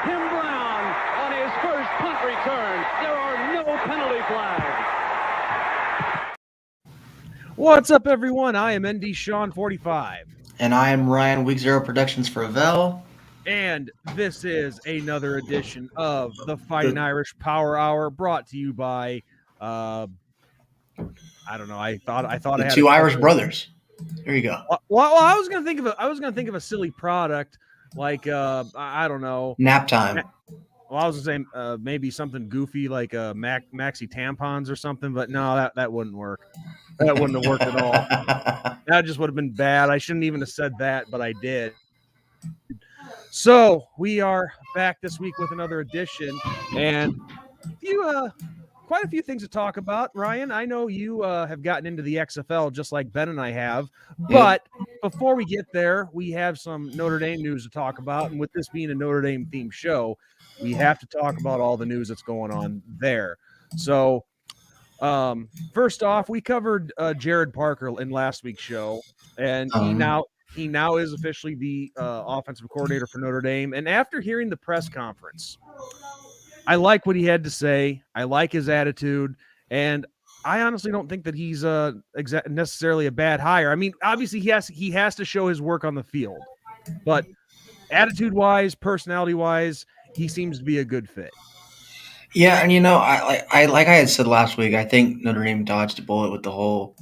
Tim Brown on his first punt return. There are no penalty flags. What's up, everyone? I am ND Sean 45. And I am Ryan, Week Zero Productions for Avel. And this is another edition of the Fighting Irish Power Hour, brought to you by, I don't know. I thought I had two Irish brothers. There you go. Well, I was gonna think of a silly product like I don't know, nap time. Well, I was gonna say maybe something goofy like maxi tampons or something, but no, that wouldn't work. That wouldn't have worked at all. That just would have been bad. I shouldn't even have said that, but I did. So we are back this week with another edition, and quite a few things to talk about. Ryan, I know you have gotten into the XFL just like Ben and I have, but before we get there, we have some Notre Dame news to talk about, and with this being a Notre Dame themed show, we have to talk about all the news that's going on there. So first off, we covered Jared Parker in last week's show, and he now is officially the offensive coordinator for Notre Dame. And after hearing the press conference, I like what he had to say. I like his attitude, and I honestly don't think that he's necessarily a bad hire. I mean, obviously he has to show his work on the field, but attitude-wise, personality-wise, he seems to be a good fit. Yeah, and I like I had said last week, I think Notre Dame dodged a bullet with the whole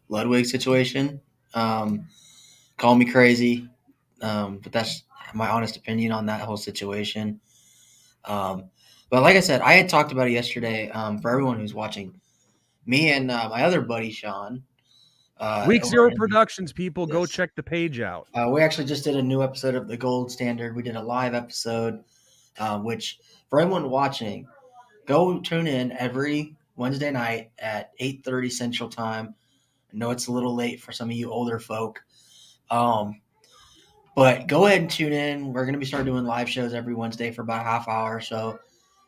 Ludwig situation. Call me crazy, but that's my honest opinion on that whole situation. But like I said, I had talked about it yesterday. For everyone who's watching, me and my other buddy Sean. Week Zero Productions, people, yes. Go check the page out. We actually just did a new episode of The Gold Standard. We did a live episode, which for everyone watching, go tune in every Wednesday night at 8:30 Central Time. I know it's a little late for some of you older folk, but go ahead and tune in. We're going to be starting doing live shows every Wednesday for about a half hour or so,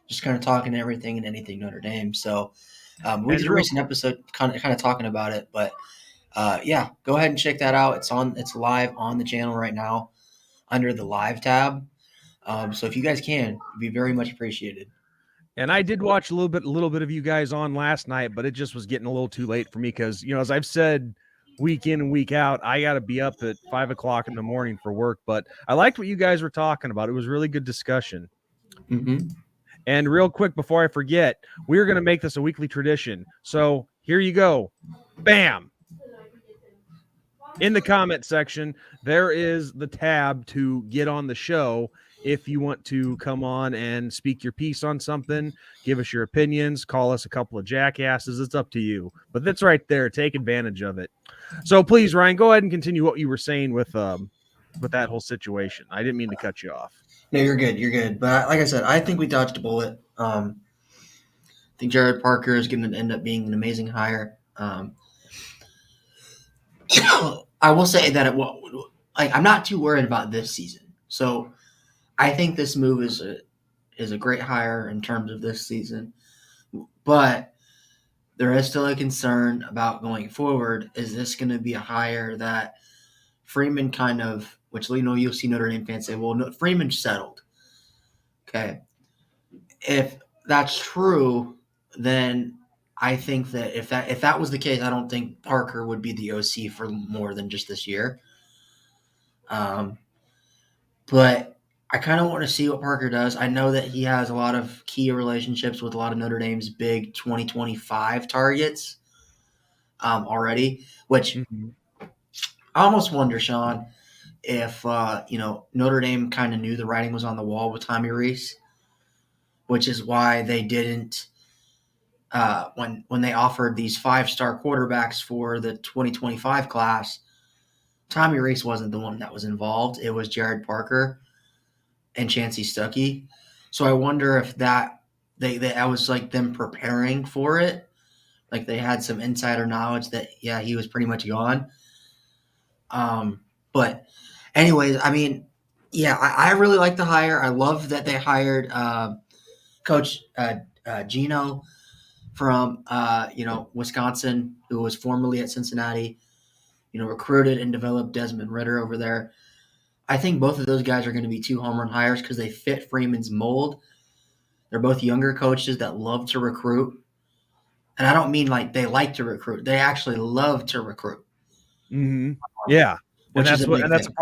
just kind of talking everything and anything Notre Dame. So we did a recent episode kind of talking about it, but yeah, go ahead and check that out. It's live on the channel right now under the live tab. So if you guys can, it'd be very much appreciated. And I did watch a little bit of you guys on last night, but it just was getting a little too late for me because, as I've said week in and week out, I got to be up at 5 o'clock in the morning for work. But I liked what you guys were talking about. It was really good discussion. Mm-hmm. And real quick, before I forget, we're going to make this a weekly tradition. So here you go. Bam. In the comment section, there is the tab to get on the show. If you want to come on and speak your piece on something, give us your opinions, call us a couple of jackasses, it's up to you. But that's right there. Take advantage of it. So please, Ryan, go ahead and continue what you were saying with that whole situation. I didn't mean to cut you off. No, you're good. You're good. But like I said, I think we dodged a bullet. I think Jared Parker is going to end up being an amazing hire. I will say that I'm not too worried about this season. So I think this move is a great hire in terms of this season, but there is still a concern about going forward. Is this going to be a hire that Freeman kind of, which you'll see Notre Dame fans say, well, no, Freeman settled. Okay, if that's true, then I think that if that was the case, I don't think Parker would be the OC for more than just this year. But I kind of want to see what Parker does. I know that he has a lot of key relationships with a lot of Notre Dame's big 2025 targets already, which I almost wonder, Sean, if Notre Dame kind of knew the writing was on the wall with Tommy Rees, which is why they didn't when they offered these 5-star quarterbacks for the 2025 class. Tommy Rees wasn't the one that was involved. It was Jared Parker and Chancey Stuckey. So I wonder if that was like them preparing for it. Like they had some insider knowledge that, yeah, he was pretty much gone. But anyways, I mean, yeah, I really like the hire. I love that they hired Coach Gino from, Wisconsin, who was formerly at Cincinnati, recruited and developed Desmond Ridder over there. I think both of those guys are going to be 2 home run hires because they fit Freeman's mold. They're both younger coaches that love to recruit. And I don't mean like they like to recruit. They actually love to recruit. Mm-hmm. Yeah. Which is a big that's thing.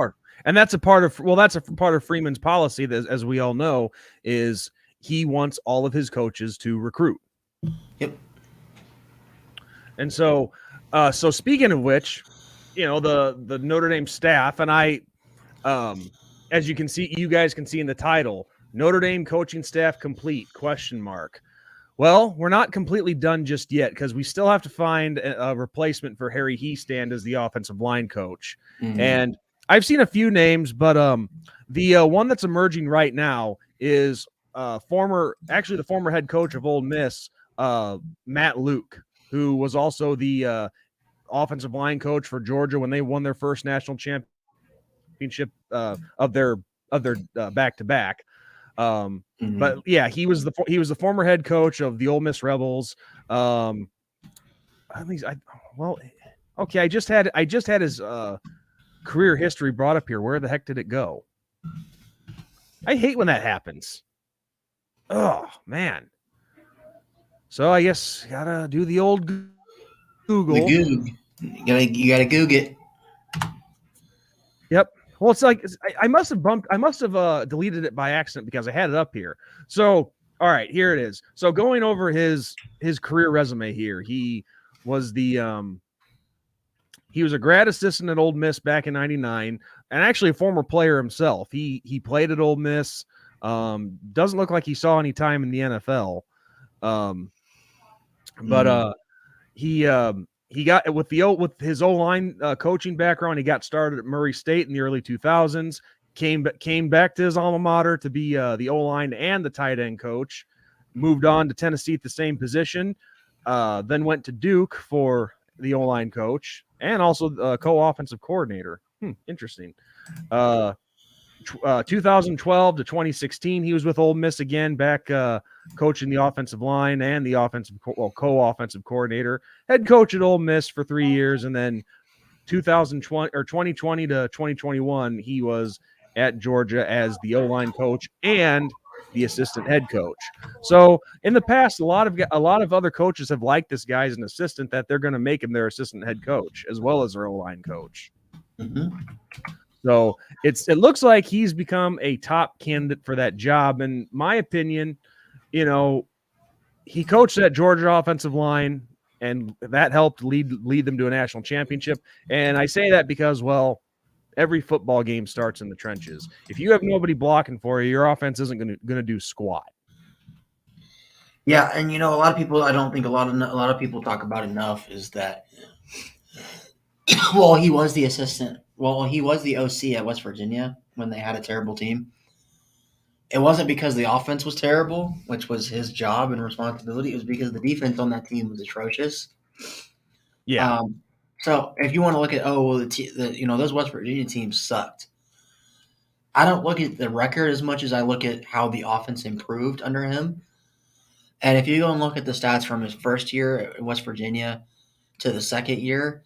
that's a part of Freeman's policy that, as we all know, is he wants all of his coaches to recruit. Yep. And so speaking of which, the Notre Dame staff, and I, as you guys can see in the title, Notre Dame coaching staff complete ? Well, we're not completely done just yet because we still have to find a replacement for Harry Hiestand as the offensive line coach. Mm-hmm. And I've seen a few names, but the one that's emerging right now is the former head coach of Ole Miss, Matt Luke, who was also the offensive line coach for Georgia when they won their first national championship of their back-to-back. But yeah, he was the former head coach of the Ole Miss Rebels. I just had his career history brought up here. Where the heck did it go? I hate when that happens. Oh man. So I guess gotta do the old Google. The Goog. You gotta Goog it. Yep. Well, it's like I must have deleted it by accident because I had it up here. So, all right, here it is. So going over his career resume here, he was he was a grad assistant at Ole Miss back in '99, and actually a former player himself. He played at Ole Miss. Doesn't look like he saw any time in the NFL. He got with his O-line coaching background. He got started at Murray State in the early 2000s. Came back to his alma mater to be the O-line and the tight end coach. Moved on to Tennessee at the same position. Then went to Duke for the O-line coach and also co-offensive coordinator. Interesting. 2012 to 2016, he was with Ole Miss again, back coaching the offensive line and the co-offensive coordinator. Head coach at Ole Miss for 3 years, and then 2020 to 2021, he was at Georgia as the O-line coach and the assistant head coach. So in the past, a lot of other coaches have liked this guy as an assistant, that they're going to make him their assistant head coach as well as their O-line coach. Mm-hmm. So it looks like he's become a top candidate for that job. In my opinion, he coached that Georgia offensive line, and that helped lead them to a national championship. And I say that because, well, every football game starts in the trenches. If you have nobody blocking for you, your offense isn't going to do squat. Yeah, and a lot of people, I don't think a lot of people talk about enough is that, well, he was the assistant. Well, he was the OC at West Virginia when they had a terrible team. It wasn't because the offense was terrible, which was his job and responsibility. It was because the defense on that team was atrocious. Yeah. So if you want to look at, those West Virginia teams sucked. I don't look at the record as much as I look at how the offense improved under him. And if you go and look at the stats from his first year at West Virginia to the second year,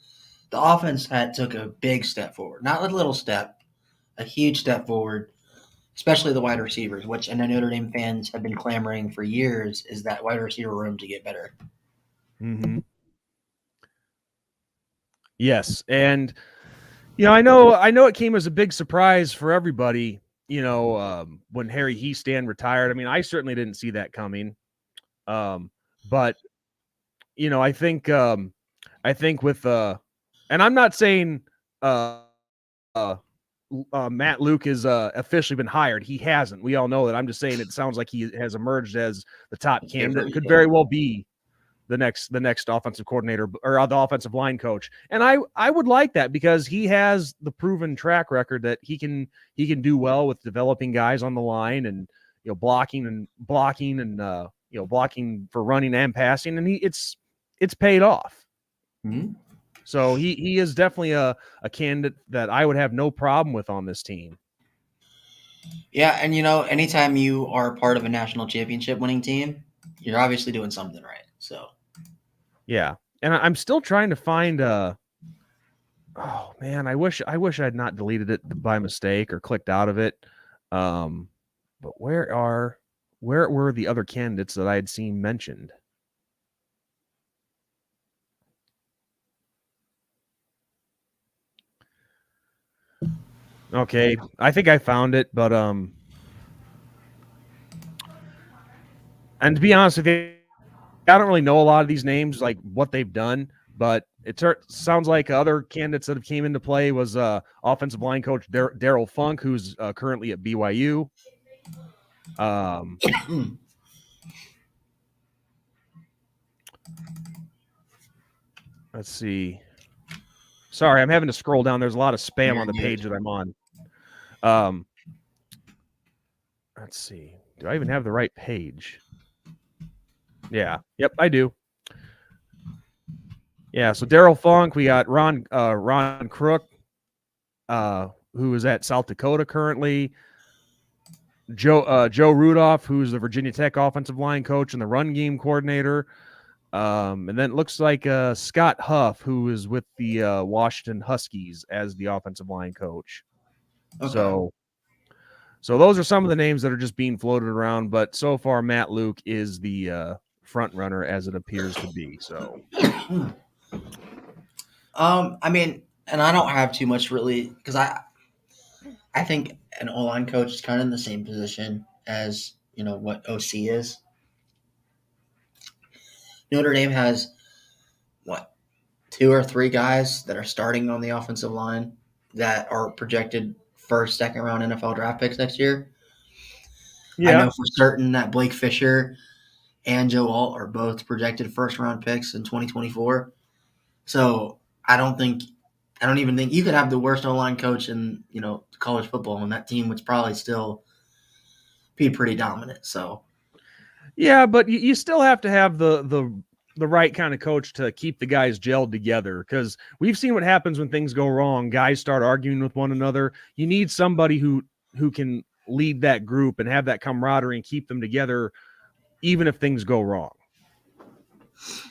the offense took a big step forward. Not a little step, a huge step forward, especially the wide receivers, which I know Notre Dame fans have been clamoring for years, is that wide receiver room to get better. Mm-hmm. Yes, and I know it came as a big surprise for everybody, when Harry Hiestand retired. I mean, I certainly didn't see that coming. But I think with and I'm not saying Matt Luke is officially been hired. He hasn't. We all know that. I'm just saying it sounds like he has emerged as the top candidate. Could very well be the next offensive coordinator or the offensive line coach. And I would like that because he has the proven track record that he can do well with developing guys on the line and blocking and blocking for running and passing, and it's paid off. Mm-hmm. So he is definitely a candidate that I would have no problem with on this team. Yeah, and anytime you are part of a national championship winning team, you're obviously doing something right. So yeah, and I'm still trying to find Oh man, I wish I had not deleted it by mistake or clicked out of it. But where were the other candidates that I had seen mentioned? Okay, I think I found it, but and to be honest with you, I don't really know a lot of these names, like what they've done, but sounds like other candidates that have came into play was offensive line coach Daryl Funk, who's currently at BYU. Let's see. Sorry, I'm having to scroll down. There's a lot of spam on the page that I'm on. Let's see. Do I even have the right page? Yeah. Yep, I do. Yeah. So Daryl Funk, we got Ron Crook, who is at South Dakota currently. Joe Rudolph, who's the Virginia Tech offensive line coach and the run game coordinator. And then it looks like Scott Huff, who is with the Washington Huskies as the offensive line coach. Okay. So those are some of the names that are just being floated around. But so far, Matt Luke is the front runner, as it appears to be. So, I mean, and I don't have too much really because I think an O-line coach is kind of in the same position as what OC is. Notre Dame has what 2 or 3 guys that are starting on the offensive line that are projected first, second round NFL draft picks next year. Yeah. I know for certain that Blake Fisher and Joe Alt are both projected first round picks in 2024. So I don't even think you could have the worst O-line coach in college football, and that team would probably still be pretty dominant. So yeah, but you still have to have the right kind of coach to keep the guys gelled together, because we've seen what happens when things go wrong. Guys start arguing with one another. You need somebody who can lead that group and have that camaraderie and keep them together, even if things go wrong.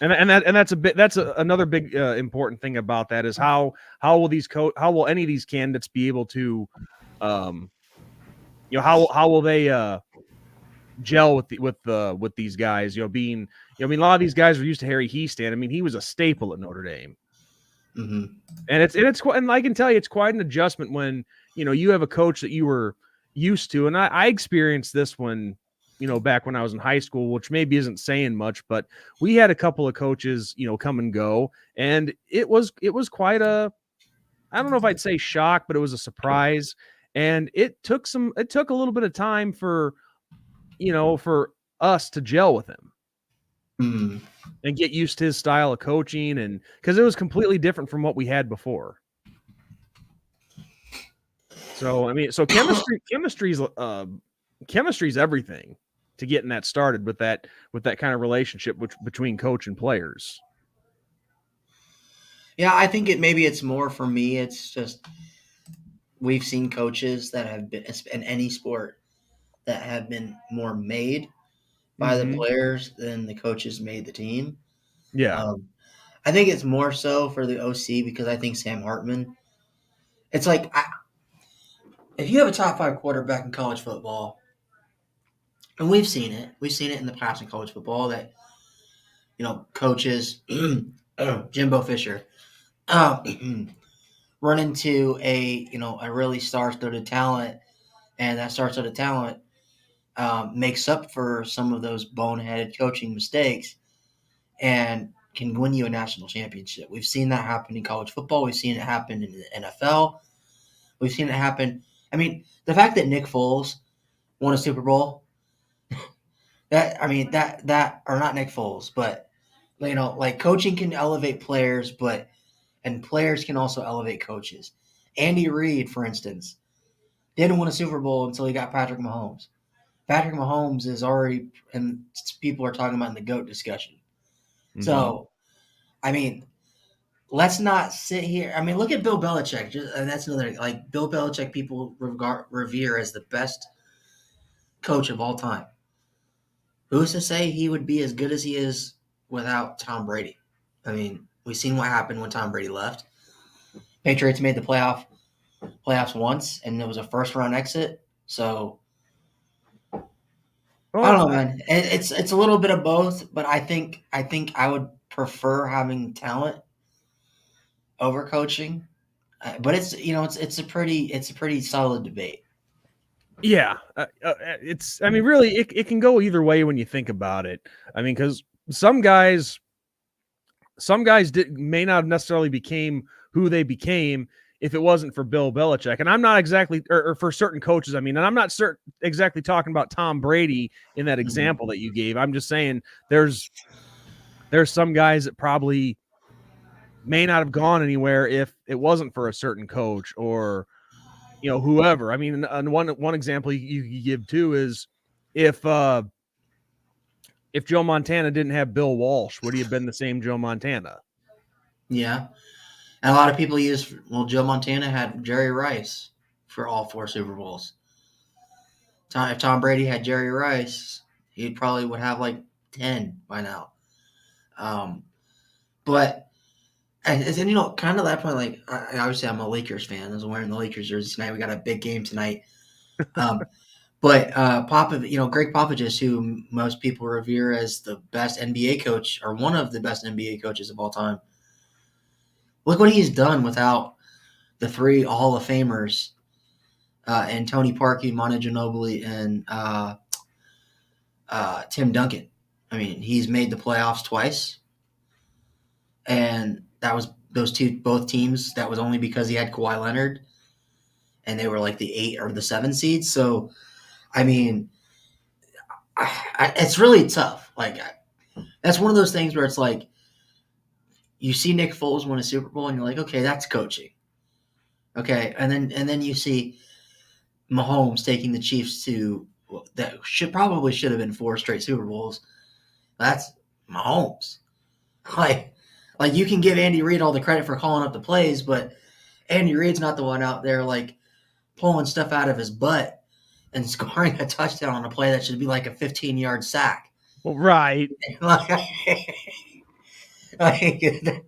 And that's another big important thing about that is how will any of these candidates be able to, how will they gel with these guys? Being I mean, a lot of these guys are used to Harry Hiestand. I mean, he was a staple at Notre Dame. Mm-hmm. And it's quite, and I can tell you, it's quite an adjustment when you have a coach that you were used to. And I experienced this when back when I was in high school, which maybe isn't saying much, but we had a couple of coaches come and go, and it was quite a, I don't know if I'd say shock, but it was a surprise. And it took a little bit of time for for us to gel with him. Mm-hmm. And get used to his style of coaching, and because it was completely different from what we had before. So I mean, so chemistry's everything to getting that started with that kind of relationship between coach and players. Yeah, I think it's more for me. It's just we've seen coaches that have been in any sport that have been more made by the players than the coaches made the team. Yeah. I think it's more so for the OC because I think Sam Hartman. It's like if you have a top 5 quarterback in college football, and we've seen it in the past in college football that coaches, Jimbo Fisher, run into a really star-studded talent, and that star-studded talent makes up for some of those boneheaded coaching mistakes and can win you a national championship. We've seen that happen in college football. We've seen it happen in the NFL. We've seen it happen. I mean, the fact that Nick Foles won a Super Bowl, that or not Nick Foles, but like coaching can elevate players, and players can also elevate coaches. Andy Reid, for instance, didn't win a Super Bowl until he got Patrick Mahomes. Patrick Mahomes is already, and people are talking about in the GOAT discussion. Mm-hmm. So, I mean, let's not sit here. I mean, look at Bill Belichick. And that's another, like, Bill Belichick, people revere as the best coach of all time. Who's to say he would be as good as he is without Tom Brady? I mean, we've seen what happened when Tom Brady left. Patriots made the playoffs once, and it was a first round exit. So I don't know, man. It's a little bit of both, but I think I would prefer having talent over coaching. But it's a pretty solid debate. Yeah, I mean, really, it can go either way when you think about it. I mean, because some guys may not have necessarily became who they became if it wasn't for Bill Belichick. And I'm not exactly, or for certain coaches, I mean, and I'm not exactly talking about Tom Brady in that example that you gave. I'm just saying there's some guys that probably may not have gone anywhere if it wasn't for a certain coach or whoever. I mean, and one example you give too is if Joe Montana didn't have Bill Walsh, would he have been the same Joe Montana? Yeah, and a lot of people Joe Montana had Jerry Rice for all 4 Super Bowls. If Tom Brady had Jerry Rice, he probably would have like 10 by now. But and kind of that point, like obviously I'm a Lakers fan. I was wearing the Lakers jersey tonight. We got a big game tonight. But Greg Popovich, who most people revere as the best NBA coach or one of the best NBA coaches of all time, look what he's done without the 3 Hall of Famers, and Tony Parkey, Manu Ginobili, and Tim Duncan. I mean, he's made the playoffs twice, and that was both teams. That was only because he had Kawhi Leonard, and they were like the 8 or the 7 seeds. So, I mean, it's really tough. Like, that's one of those things where it's like you see Nick Foles win a Super Bowl, and you're like, okay, that's coaching. Okay, and then you see Mahomes taking the Chiefs to that should have been 4 straight Super Bowls. That's Mahomes. Like you can give Andy Reid all the credit for calling up the plays, but Andy Reid's not the one out there like pulling stuff out of his butt and scoring a touchdown on a play that should be like a 15-yard sack. Well, right.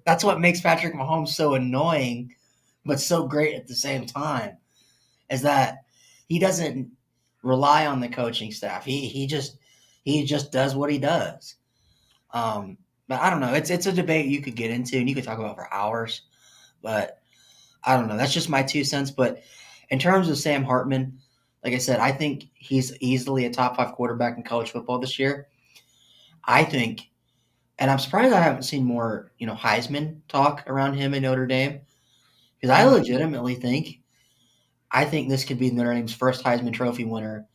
That's what makes Patrick Mahomes so annoying, but so great at the same time, is that he doesn't rely on the coaching staff. He just does what he does. But I don't know. It's a debate you could get into and you could talk about for hours. But I don't know. That's just my 2 cents. But in terms of Sam Hartman, like I said, I think he's easily a top 5 quarterback in college football this year. I think, and I'm surprised I haven't seen more, Heisman talk around him in Notre Dame, because I legitimately think this could be Notre Dame's first Heisman Trophy winner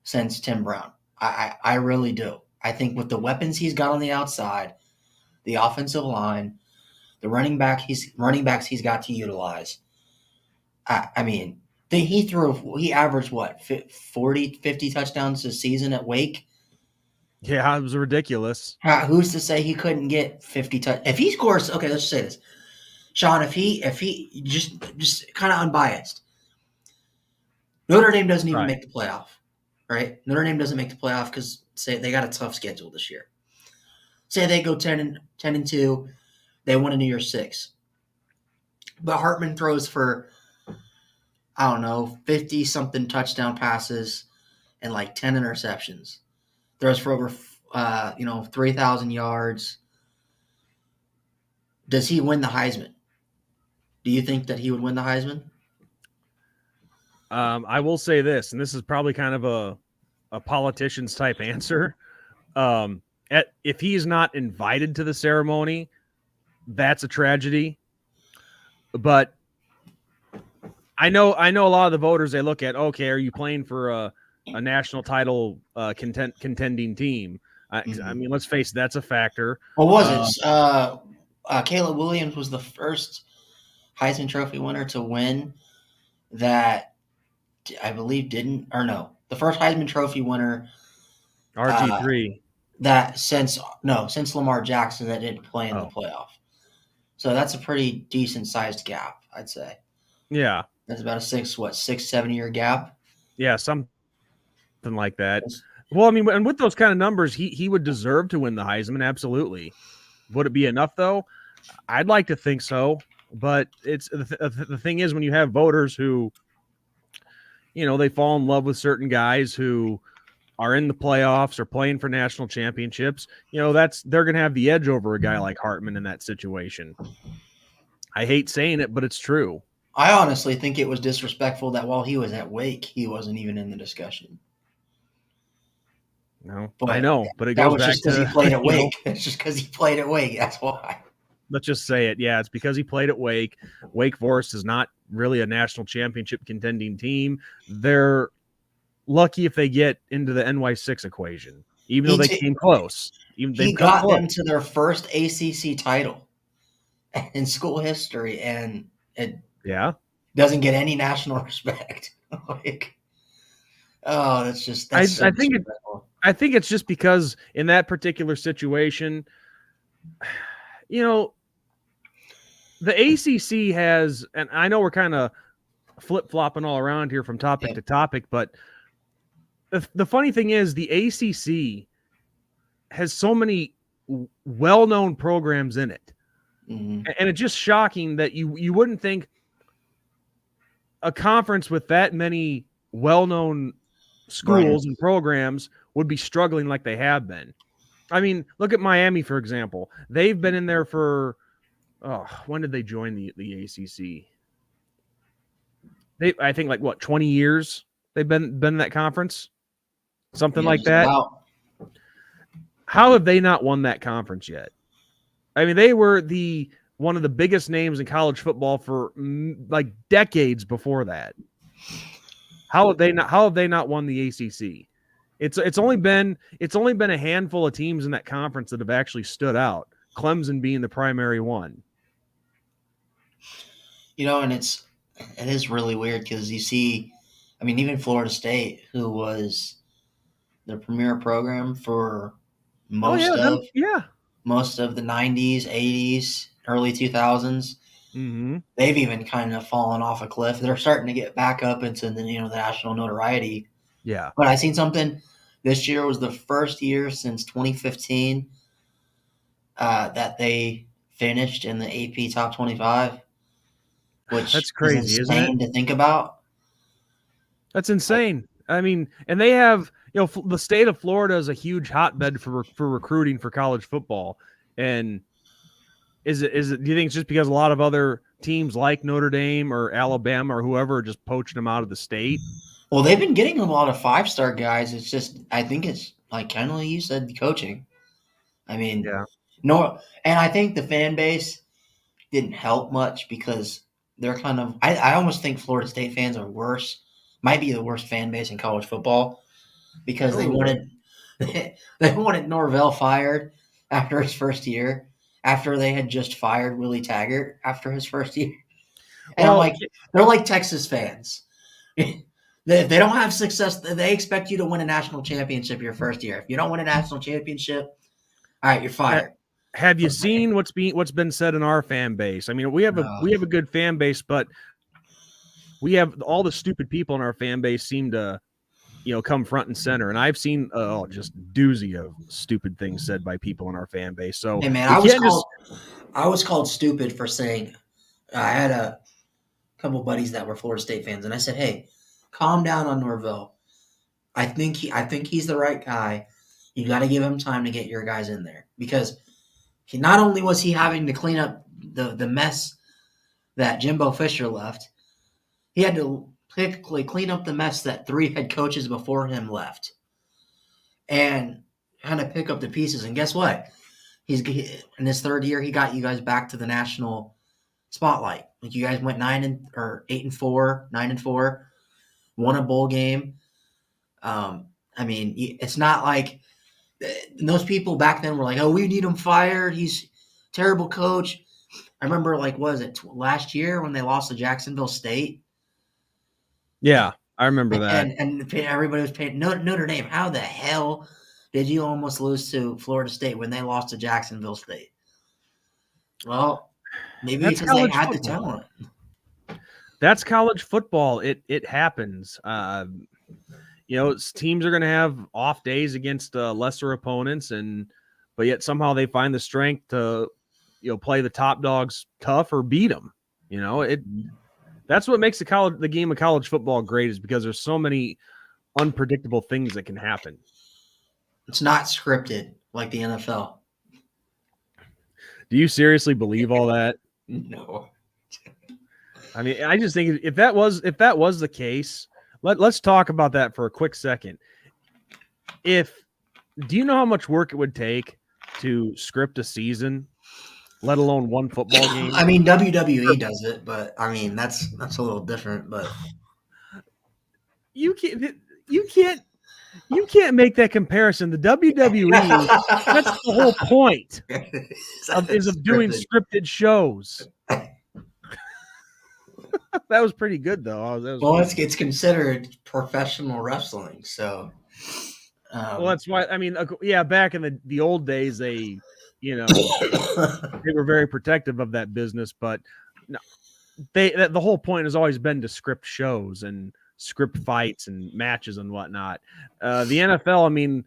since Tim Brown. I really do. I think with the weapons he's got on the outside, the offensive line, the running backs he's got to utilize. I mean, he averaged what, 40, 50 touchdowns a season at Wake? Yeah, it was ridiculous. Who's to say he couldn't get 50 touchdowns? If he scores, okay, let's just say this. Sean, if he just kind of unbiased, Notre Dame doesn't even make the playoff, right? Notre Dame doesn't make the playoff because say they got a tough schedule this year. Say they go 10-2, they win a New Year's 6. But Hartman throws for, I don't know, 50-something touchdown passes and like 10 interceptions. Throws for over 3,000 yards. Does he win the Heisman? Do you think that he would win the Heisman? I will say this, and this is probably kind of a politician's type answer. If he's not invited to the ceremony, that's a tragedy. But I know a lot of the voters, they look at, okay, are you playing for a national title contending team? I mean, let's face it, that's a factor. What was it? Caleb Williams was the first Heisman Trophy winner to win that I believe the first Heisman Trophy winner, RG3, that since Lamar Jackson that didn't play in the playoff. So that's a pretty decent sized gap, I'd say. Yeah, that's about a 6-7 year gap. Yeah, something like that. Well, I mean, and with those kind of numbers, he would deserve to win the Heisman. Absolutely. Would it be enough though? I'd like to think so. But it's the thing is when you have voters who, they fall in love with certain guys who are in the playoffs or playing for national championships, they're going to have the edge over a guy like Hartman in that situation. I hate saying it, but it's true. I honestly think it was disrespectful that while he was at Wake, he wasn't even in the discussion. No, But I know, but it that goes was back just because to he played at Wake. It's just because he played at Wake. That's why. Let's just say it. Yeah, it's because he played at Wake. Wake Forest is not really a national championship contending team. They're lucky if they get into the NY6 equation, even though they came close. He got them to their first ACC title in school history, and it doesn't get any national respect. That's so I think it's just because in that particular situation, the ACC has, and I know we're kind of flip-flopping all around here from topic to topic, but the funny thing is the ACC has so many well-known programs in it. Mm-hmm. And it's just shocking that you wouldn't think a conference with that many well-known schools and programs would be struggling like they have been. I mean, look at Miami, for example. They've been in there for, when did they join the ACC? I think 20 years they've been in that conference? Something like that. About. How have they not won that conference yet? I mean, they were one of the biggest names in college football for decades before that. How have they not won the ACC? It's only been a handful of teams in that conference that have actually stood out. Clemson being the primary one. And it is really weird because you see, I mean, even Florida State, who was the premier program for most of the 90s, 80s, early 2000s. Mm-hmm. They've even kind of fallen off a cliff. They're starting to get back up into the national notoriety. Yeah. But I seen something. This year was the first year since 2015 that they finished in the AP Top 25, which that's crazy, is insane to think about. That's insane. I mean, and they have, the state of Florida is a huge hotbed for recruiting for college football. And do you think it's just because a lot of other teams like Notre Dame or Alabama or whoever are just poaching them out of the state? Well, they've been getting a lot of 5-star guys. It's just, I think it's kind of like you said, the coaching. I mean, and I think the fan base didn't help much because they're kind of, I almost think Florida State fans are worse, might be the worst fan base in college football because they wanted Norvell fired after his first year, after they had just fired Willie Taggart after his first year. And they're like Texas fans. If they don't have success, they expect you to win a national championship your first year. If you don't win a national championship, all right, you're fired. Have you seen what's been said in our fan base? I mean, we have a good fan base, but we have all the stupid people in our fan base seem to, come front and center. And I've seen just doozy of stupid things said by people in our fan base. So, hey man, I was called stupid for saying I had a couple buddies that were Florida State fans, and I said, "Hey, calm down on Norvell. I think he's the right guy. You got to give him time to get your guys in there because not only was he having to clean up the mess that Jimbo Fisher left, he had to quickly clean up the mess that 3 head coaches before him left, and kind of pick up the pieces. And guess what? He's in his third year. He got you guys back to the national spotlight. Like you guys went 8-4, 9-4, won a bowl game. I mean, it's not like those people back then were like, "Oh, we need him fired. He's a terrible coach." I remember, was it last year when they lost to Jacksonville State? Yeah, I remember that. And everybody was paying Notre Dame. How the hell did you almost lose to Florida State when they lost to Jacksonville State? Well, maybe that's because they had football. the talent. That's college football. It happens. Teams are going to have off days against lesser opponents, but yet somehow they find the strength to, play the top dogs tough or beat them. You know, that's what makes the game of college football great, is because there's so many unpredictable things that can happen. It's not scripted like the NFL. Do you seriously believe all that? No. I mean, I just think if that was the case, let's talk about that for a quick second. Do you know how much work it would take to script a season, let alone one football game? I mean, WWE does it, but I mean that's a little different. But you can't make that comparison. The WWE, that's the whole point of doing scripted shows. That was pretty good, though. It's considered professional wrestling, so. Well, that's why. I mean, yeah, back in the old days, they were very protective of that business, but no, the whole point has always been to script shows and script fights and matches and whatnot. The NFL, I mean,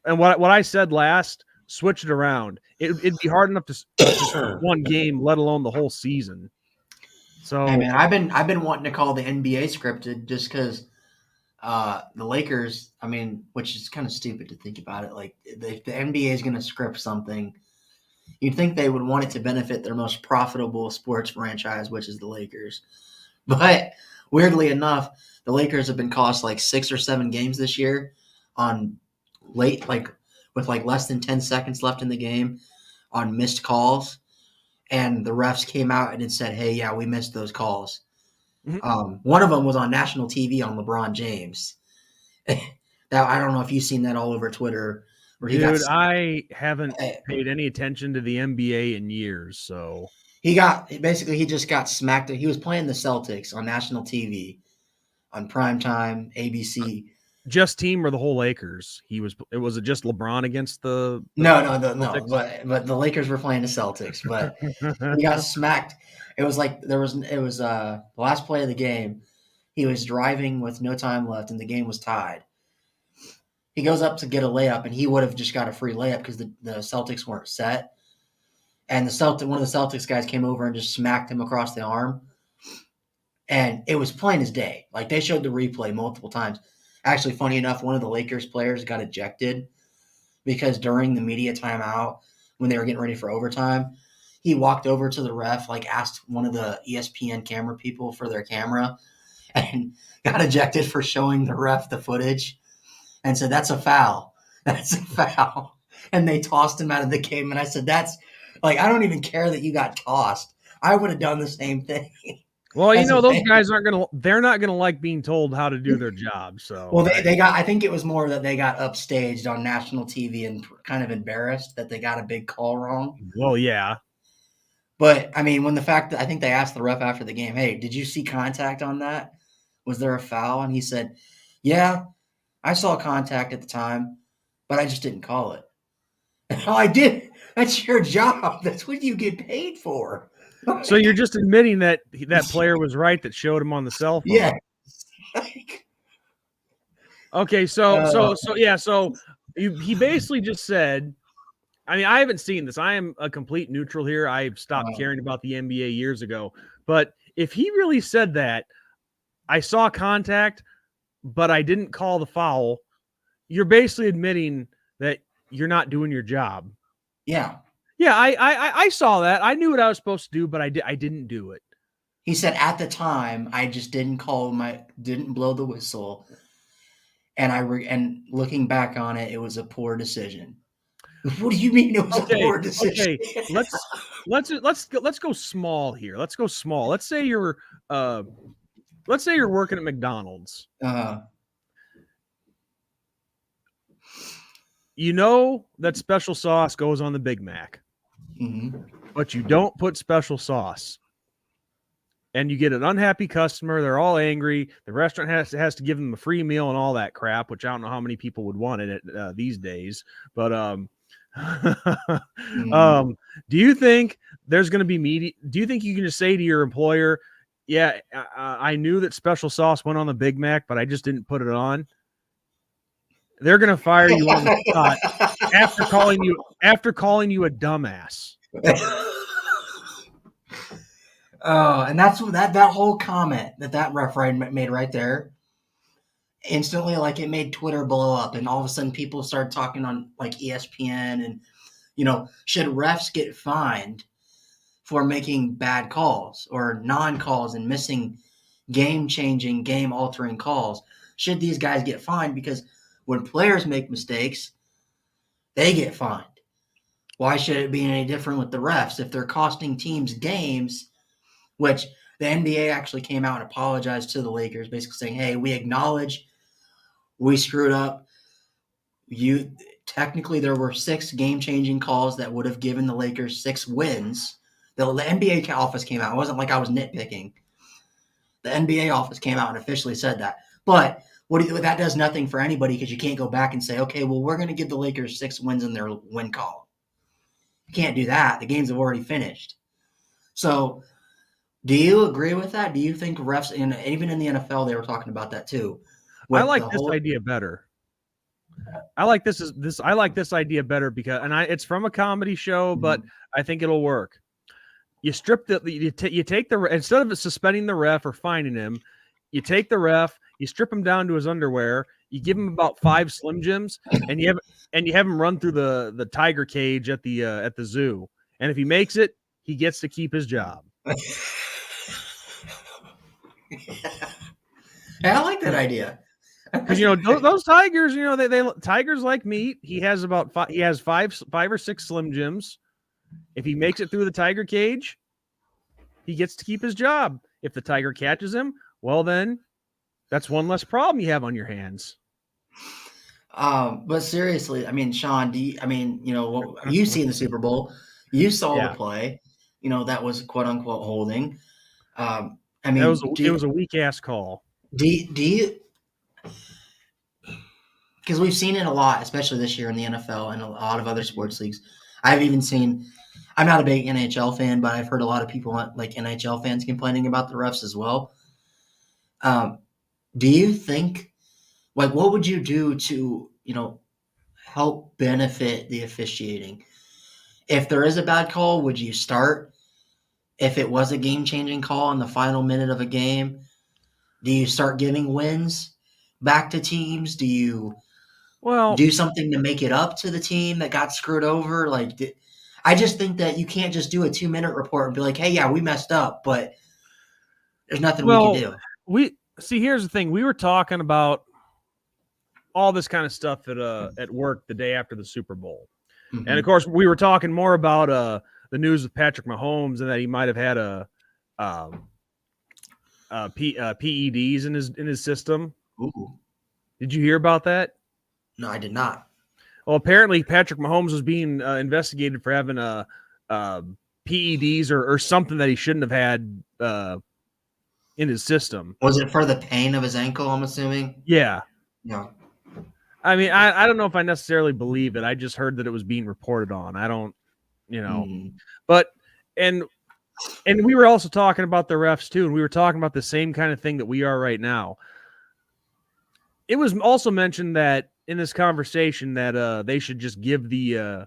and what I said last, switch it around. It'd be hard enough to one game, let alone the whole season. So, hey man, I've been wanting to call the NBA scripted just because the Lakers. I mean, which is kind of stupid to think about it. Like, if the NBA is going to script something, you'd think they would want it to benefit their most profitable sports franchise, which is the Lakers. But weirdly enough, the Lakers have been cost like 6 or 7 games this year on late, like with like less than 10 seconds left in the game, on missed calls. And the refs came out and it said, hey, yeah, we missed those calls. Mm-hmm. One of them was on national TV on LeBron James. That, I don't know if you've seen that all over Twitter. Dude, I haven't paid any attention to the NBA in years. So he just got smacked. He was playing the Celtics on national TV on primetime, ABC. Just team or the whole Lakers? Was it just LeBron against the No. But the Lakers were playing the Celtics. But he got smacked. It was like it was the last play of the game. He was driving with no time left, and the game was tied. He goes up to get a layup, and he would have just got a free layup because the Celtics weren't set. And one of the Celtics guys came over and just smacked him across the arm. And it was plain as day. Like, they showed the replay multiple times. Actually, funny enough, one of the Lakers players got ejected because during the media timeout, when they were getting ready for overtime, he walked over to the ref, like asked one of the ESPN camera people for their camera, and got ejected for showing the ref the footage and said, that's a foul. That's a foul. And they tossed him out of the game. And I said, that's like, I don't even care that you got tossed. I would have done the same thing. Well, you know, those guys they're not going to like being told how to do their job. So, well, I think it was more that they got upstaged on national TV and kind of embarrassed that they got a big call wrong. Well, yeah. But I mean, I think they asked the ref after the game, hey, did you see contact on that? Was there a foul? And he said, yeah, I saw contact at the time, but I just didn't call it. Oh, I did. That's your job. That's what you get paid for. So you're just admitting that player was right that showed him on the cell phone. Yeah. Okay, so he basically just said, I mean, I haven't seen this. I am a complete neutral here. I've stopped caring about the NBA years ago. But if he really said that, I saw contact, but I didn't call the foul, you're basically admitting that you're not doing your job. Yeah. Yeah, I saw that. I knew what I was supposed to do, but I didn't do it. He said at the time I just didn't blow the whistle, and looking back on it, it was a poor decision. What do you mean it was a poor decision? Okay, let's go small here. Let's go small. Let's say you're working at McDonald's. You know that special sauce goes on the Big Mac. Mm-hmm. But you don't put special sauce, and you get an unhappy customer. They're all angry. The restaurant has to give them a free meal and all that crap, which I don't know how many people would want it these days. But do you think there's going to be media? Do you think you can just say to your employer, "Yeah, I knew that special sauce went on the Big Mac, but I just didn't put it on"? They're going to fire you on the spot after calling you a dumbass. Oh, and that's that whole comment that referee made right there. Instantly, like it made Twitter blow up, and all of a sudden, people started talking on like ESPN, and should refs get fined for making bad calls or non-calls and missing game-changing, game-altering calls? Should these guys get fined? Because when players make mistakes, they get fined. Why should it be any different with the refs if they're costing teams games? Which the NBA actually came out and apologized to the Lakers, basically saying, "Hey, we acknowledge we screwed up. Technically there were 6 game-changing calls that would have given the Lakers 6 wins." The NBA office came out. It wasn't like I was nitpicking. The NBA office came out and officially said that. But that does nothing for anybody because you can't go back and say, okay, well, we're going to give the Lakers 6 wins in their win column. You can't do that. The games have already finished. So do you agree with that? Do you think refs, and even in the NFL, they were talking about that too? I like this idea better. I like this idea better because, it's from a comedy show, but I think it'll work. You strip you take the, instead of suspending the ref or fining him, you take the ref, you strip him down to his underwear, you give him about 5 Slim Jims, and you have him run through the tiger cage at the zoo. And if he makes it, he gets to keep his job. Yeah, I like that idea. Because those tigers, they tigers like meat. He has five or 6 Slim Jims. If he makes it through the tiger cage, he gets to keep his job. If the tiger catches him, well then, that's one less problem you have on your hands. But seriously, I mean, Sean, you've seen the Super Bowl, you saw the play, that was quote unquote holding. It was a weak ass call. Do you? Because we've seen it a lot, especially this year in the NFL and a lot of other sports leagues. I've even seen. I'm not a big NHL fan, but I've heard a lot of people like NHL fans complaining about the refs as well. Do you think, like, what would you do to, help benefit the officiating? If there is a bad call, would you start? If it was a game-changing call in the final minute of a game, do you start giving wins back to teams? Do you do something to make it up to the team that got screwed over? I just think that you can't just do a 2-minute report and be like, hey, yeah, we messed up, but there's nothing we can do. Here's the thing. We were talking about all this kind of stuff at work the day after the Super Bowl. Mm-hmm. And of course, we were talking more about the news with Patrick Mahomes and that he might have had PEDs in his system. Ooh. Did you hear about that? No, I did not. Well, apparently Patrick Mahomes was being investigated for having PEDs or something that he shouldn't have had in his system. Was it for the pain of his ankle, I'm assuming? Yeah. No. I mean, I don't know if I necessarily believe it. I just heard that it was being reported on. I don't, but, and we were also talking about the refs too. And we were talking about the same kind of thing that we are right now. It was also mentioned that in this conversation that they should just give the,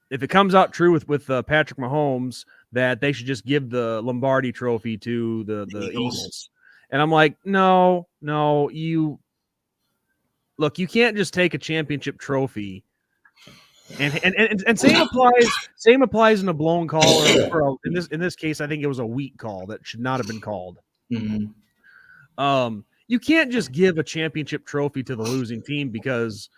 if it comes out true with Patrick Mahomes, that they should just give the Lombardi trophy to the Eagles. And I'm like, no, you can't just take a championship trophy. And same applies in a blown call or in this case, I think it was a weak call that should not have been called. Mm-hmm. You can't just give a championship trophy to the losing team because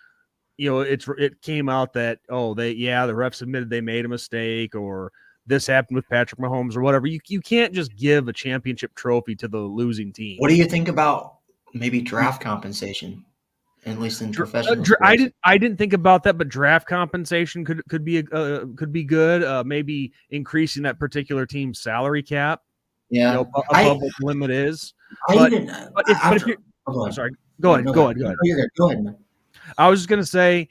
it came out that the refs admitted they made a mistake or this happened with Patrick Mahomes or whatever. You can't just give a championship trophy to the losing team. What do you think about maybe draft compensation? At least in professional sports? I didn't think about that, but draft compensation could be good. Maybe increasing that particular team's salary cap. Yeah, above what the limit is. Sorry, go ahead. Go ahead, man. I was just gonna say,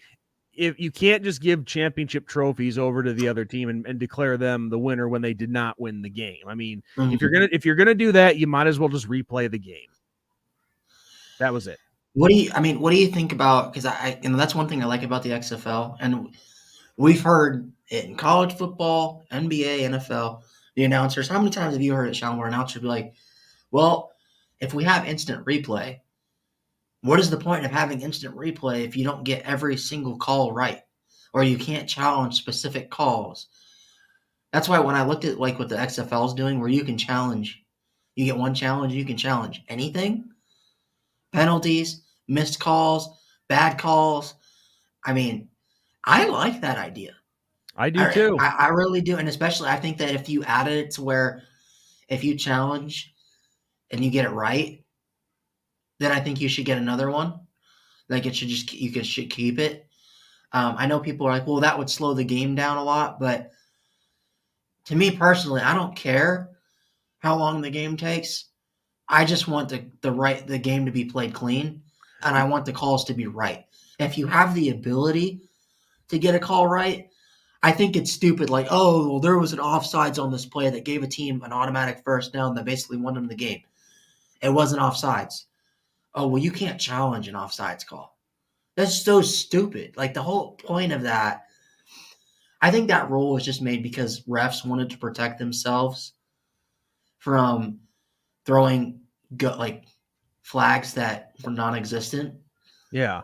if you can't just give championship trophies over to the other team and declare them the winner when they did not win the game. I mean, if you're gonna do that, you might as well just replay the game. That was it. What do you think about? Because that's one thing I like about the XFL, and we've heard it in college football, NBA, NFL. the announcers. How many times have you heard it, Sean, where announcers be like, well, if we have instant replay, what is the point of having instant replay if you don't get every single call right? Or you can't challenge specific calls? That's why when I looked at like what the XFL is doing, where you can challenge, you get one challenge, you can challenge anything, penalties, missed calls, bad calls. I mean, I like that idea. I do too. I really do. And especially, I think that if you added it to where if you challenge and you get it right, then I think you should get another one. Like it should just, should keep it. I know people are like, well, that would slow the game down a lot. But to me personally, I don't care how long the game takes. I just want the game to be played clean, and I want the calls to be right. If you have the ability to get a call right, I think it's stupid. Like, oh, well, there was an offsides on this play that gave a team an automatic first down that basically won them the game. It wasn't offsides. Oh, well, you can't challenge an offsides call. That's so stupid. Like the whole point of that, I think that rule was just made because refs wanted to protect themselves from throwing like flags that were non-existent. Yeah.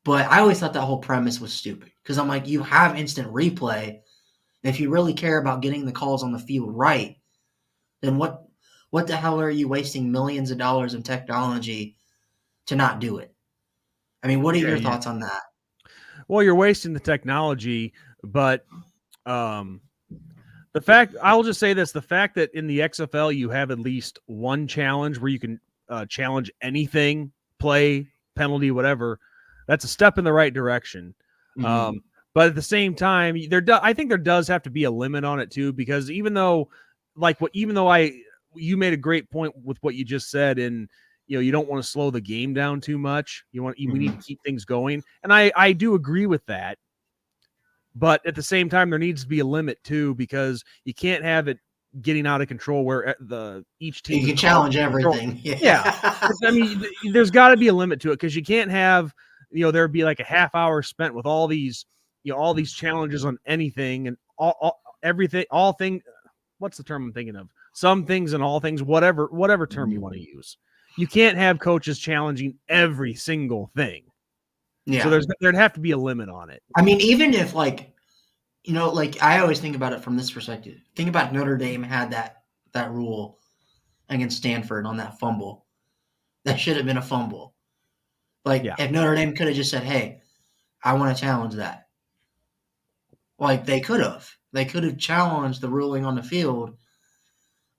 But I always thought that whole premise was stupid because I'm like, you have instant replay. And if you really care about getting the calls on the field right, then what the hell are you wasting millions of dollars in technology to not do it? I mean, what are your thoughts on that? Well, you're wasting the technology, but the fact, I'll just say this, the fact that in the XFL you have at least one challenge where you can challenge anything, play, penalty, whatever, that's a step in the right direction. Mm-hmm. But at the same time, I think there does have to be a limit on it too, because you made a great point with what you just said, and you don't want to slow the game down too much. We need to keep things going, and I do agree with that. But at the same time, there needs to be a limit too, because you can't have it getting out of control where each team you can challenge everything. Yeah. I mean, there's got to be a limit to it, because you can't have there'd be like a half hour spent with all these challenges on anything and everything, all things. What's the term I'm thinking of? Some things and all things, whatever term you want to use. You can't have coaches challenging every single thing. Yeah. So there'd have to be a limit on it. I mean, even if like I always think about it from this perspective. Think about Notre Dame had that rule against Stanford on that fumble. That should have been a fumble. Like if Notre Dame could have just said, "Hey, I want to challenge that." Like they could have. They could have challenged the ruling on the field.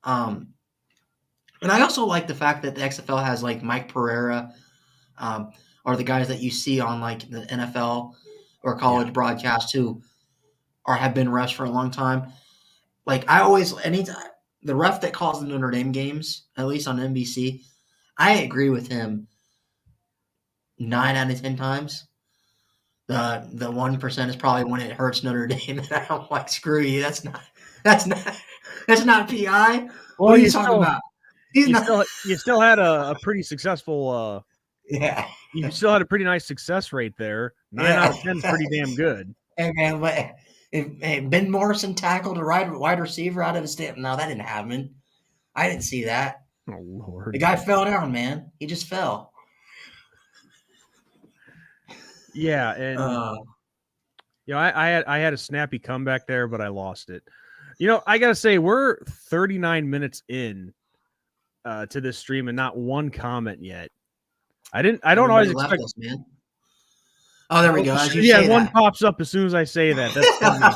And I also like the fact that the XFL has like Mike Pereira, or the guys that you see on like the NFL or college broadcast who have been refs for a long time. Like anytime the ref that calls the Notre Dame games, at least on NBC, I agree with him 9 out of 10 times. The 1% is probably when it hurts Notre Dame, and I'm like, screw you. That's not PI. Well, what are you talking about? You still had a pretty successful. You still had a pretty nice success rate there. 9 out of 10 is pretty damn good. Hey man, but if Ben Morrison tackled a wide receiver out of his step, no, that didn't happen. I didn't see that. Oh Lord! The guy fell down, man. He just fell. Yeah, and I had a snappy comeback there, but I lost it. I gotta say, we're 39 minutes in to this stream and not one comment yet. I don't always expect us, man. Oh, there we go. One pops up as soon as I say that. That's funny.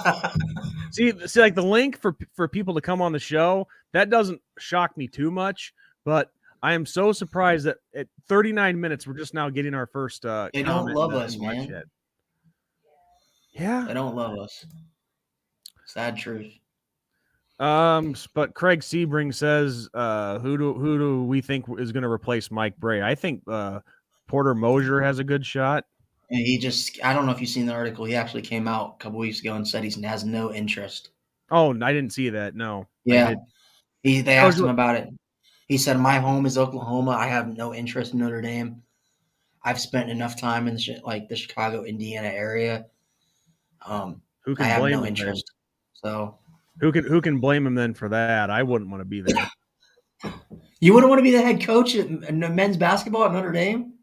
see, like the link for people to come on the show, that doesn't shock me too much, but I am so surprised that at 39 minutes we're just now getting our first they don't love us, man. Yet. Yeah. They don't love us. Sad truth. But Craig Sebring says, who do we think is going to replace Mike Bray? I think Porter Mosier has a good shot. And I don't know if you've seen the article. He actually came out a couple weeks ago and said he has no interest. Oh, I didn't see that. No. Yeah. They asked him about it. He said, my home is Oklahoma. I have no interest in Notre Dame. I've spent enough time in the Chicago, Indiana area. Who can I have blame no him interest. then? So Who can blame him then for that? I wouldn't want to be there. You wouldn't want to be the head coach at men's basketball at Notre Dame?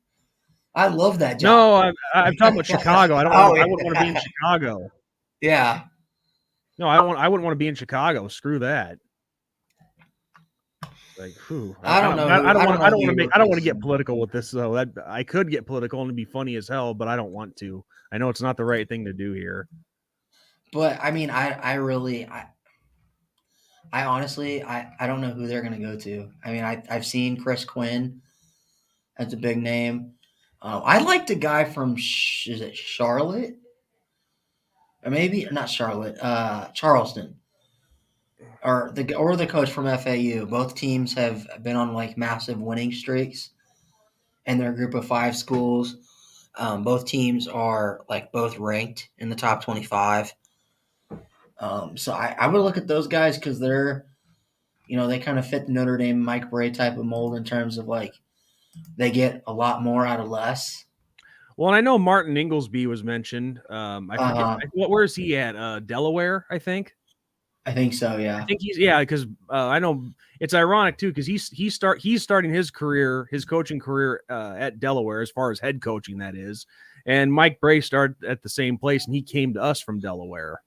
I love that job. No, I'm talking about Chicago. I wouldn't want to be in Chicago. Yeah. No, I wouldn't want to be in Chicago. Screw that. Like, whew. I don't want to get political with this though. That I could get political and be funny as hell, but I don't want to. I know it's not the right thing to do here. But I mean, I honestly, I don't know who they're going to go to. I mean, I've seen Chris Quinn. That's a big name. I liked a guy from is it Charlotte? Or maybe not Charlotte, Charleston, or the coach from FAU. Both teams have been on like massive winning streaks, and they're a group of 5 schools. Both teams are like both ranked in the top 25. So I would look at those guys because they're, they kind of fit the Notre Dame Mike Brey type of mold in terms of like they get a lot more out of less. Well, and I know Martin Inglesby was mentioned. I forget where is he at? Delaware, I think. I think so. Yeah. I think because I know it's ironic too because he's starting his coaching career at Delaware as far as head coaching that is, and Mike Brey started at the same place and he came to us from Delaware.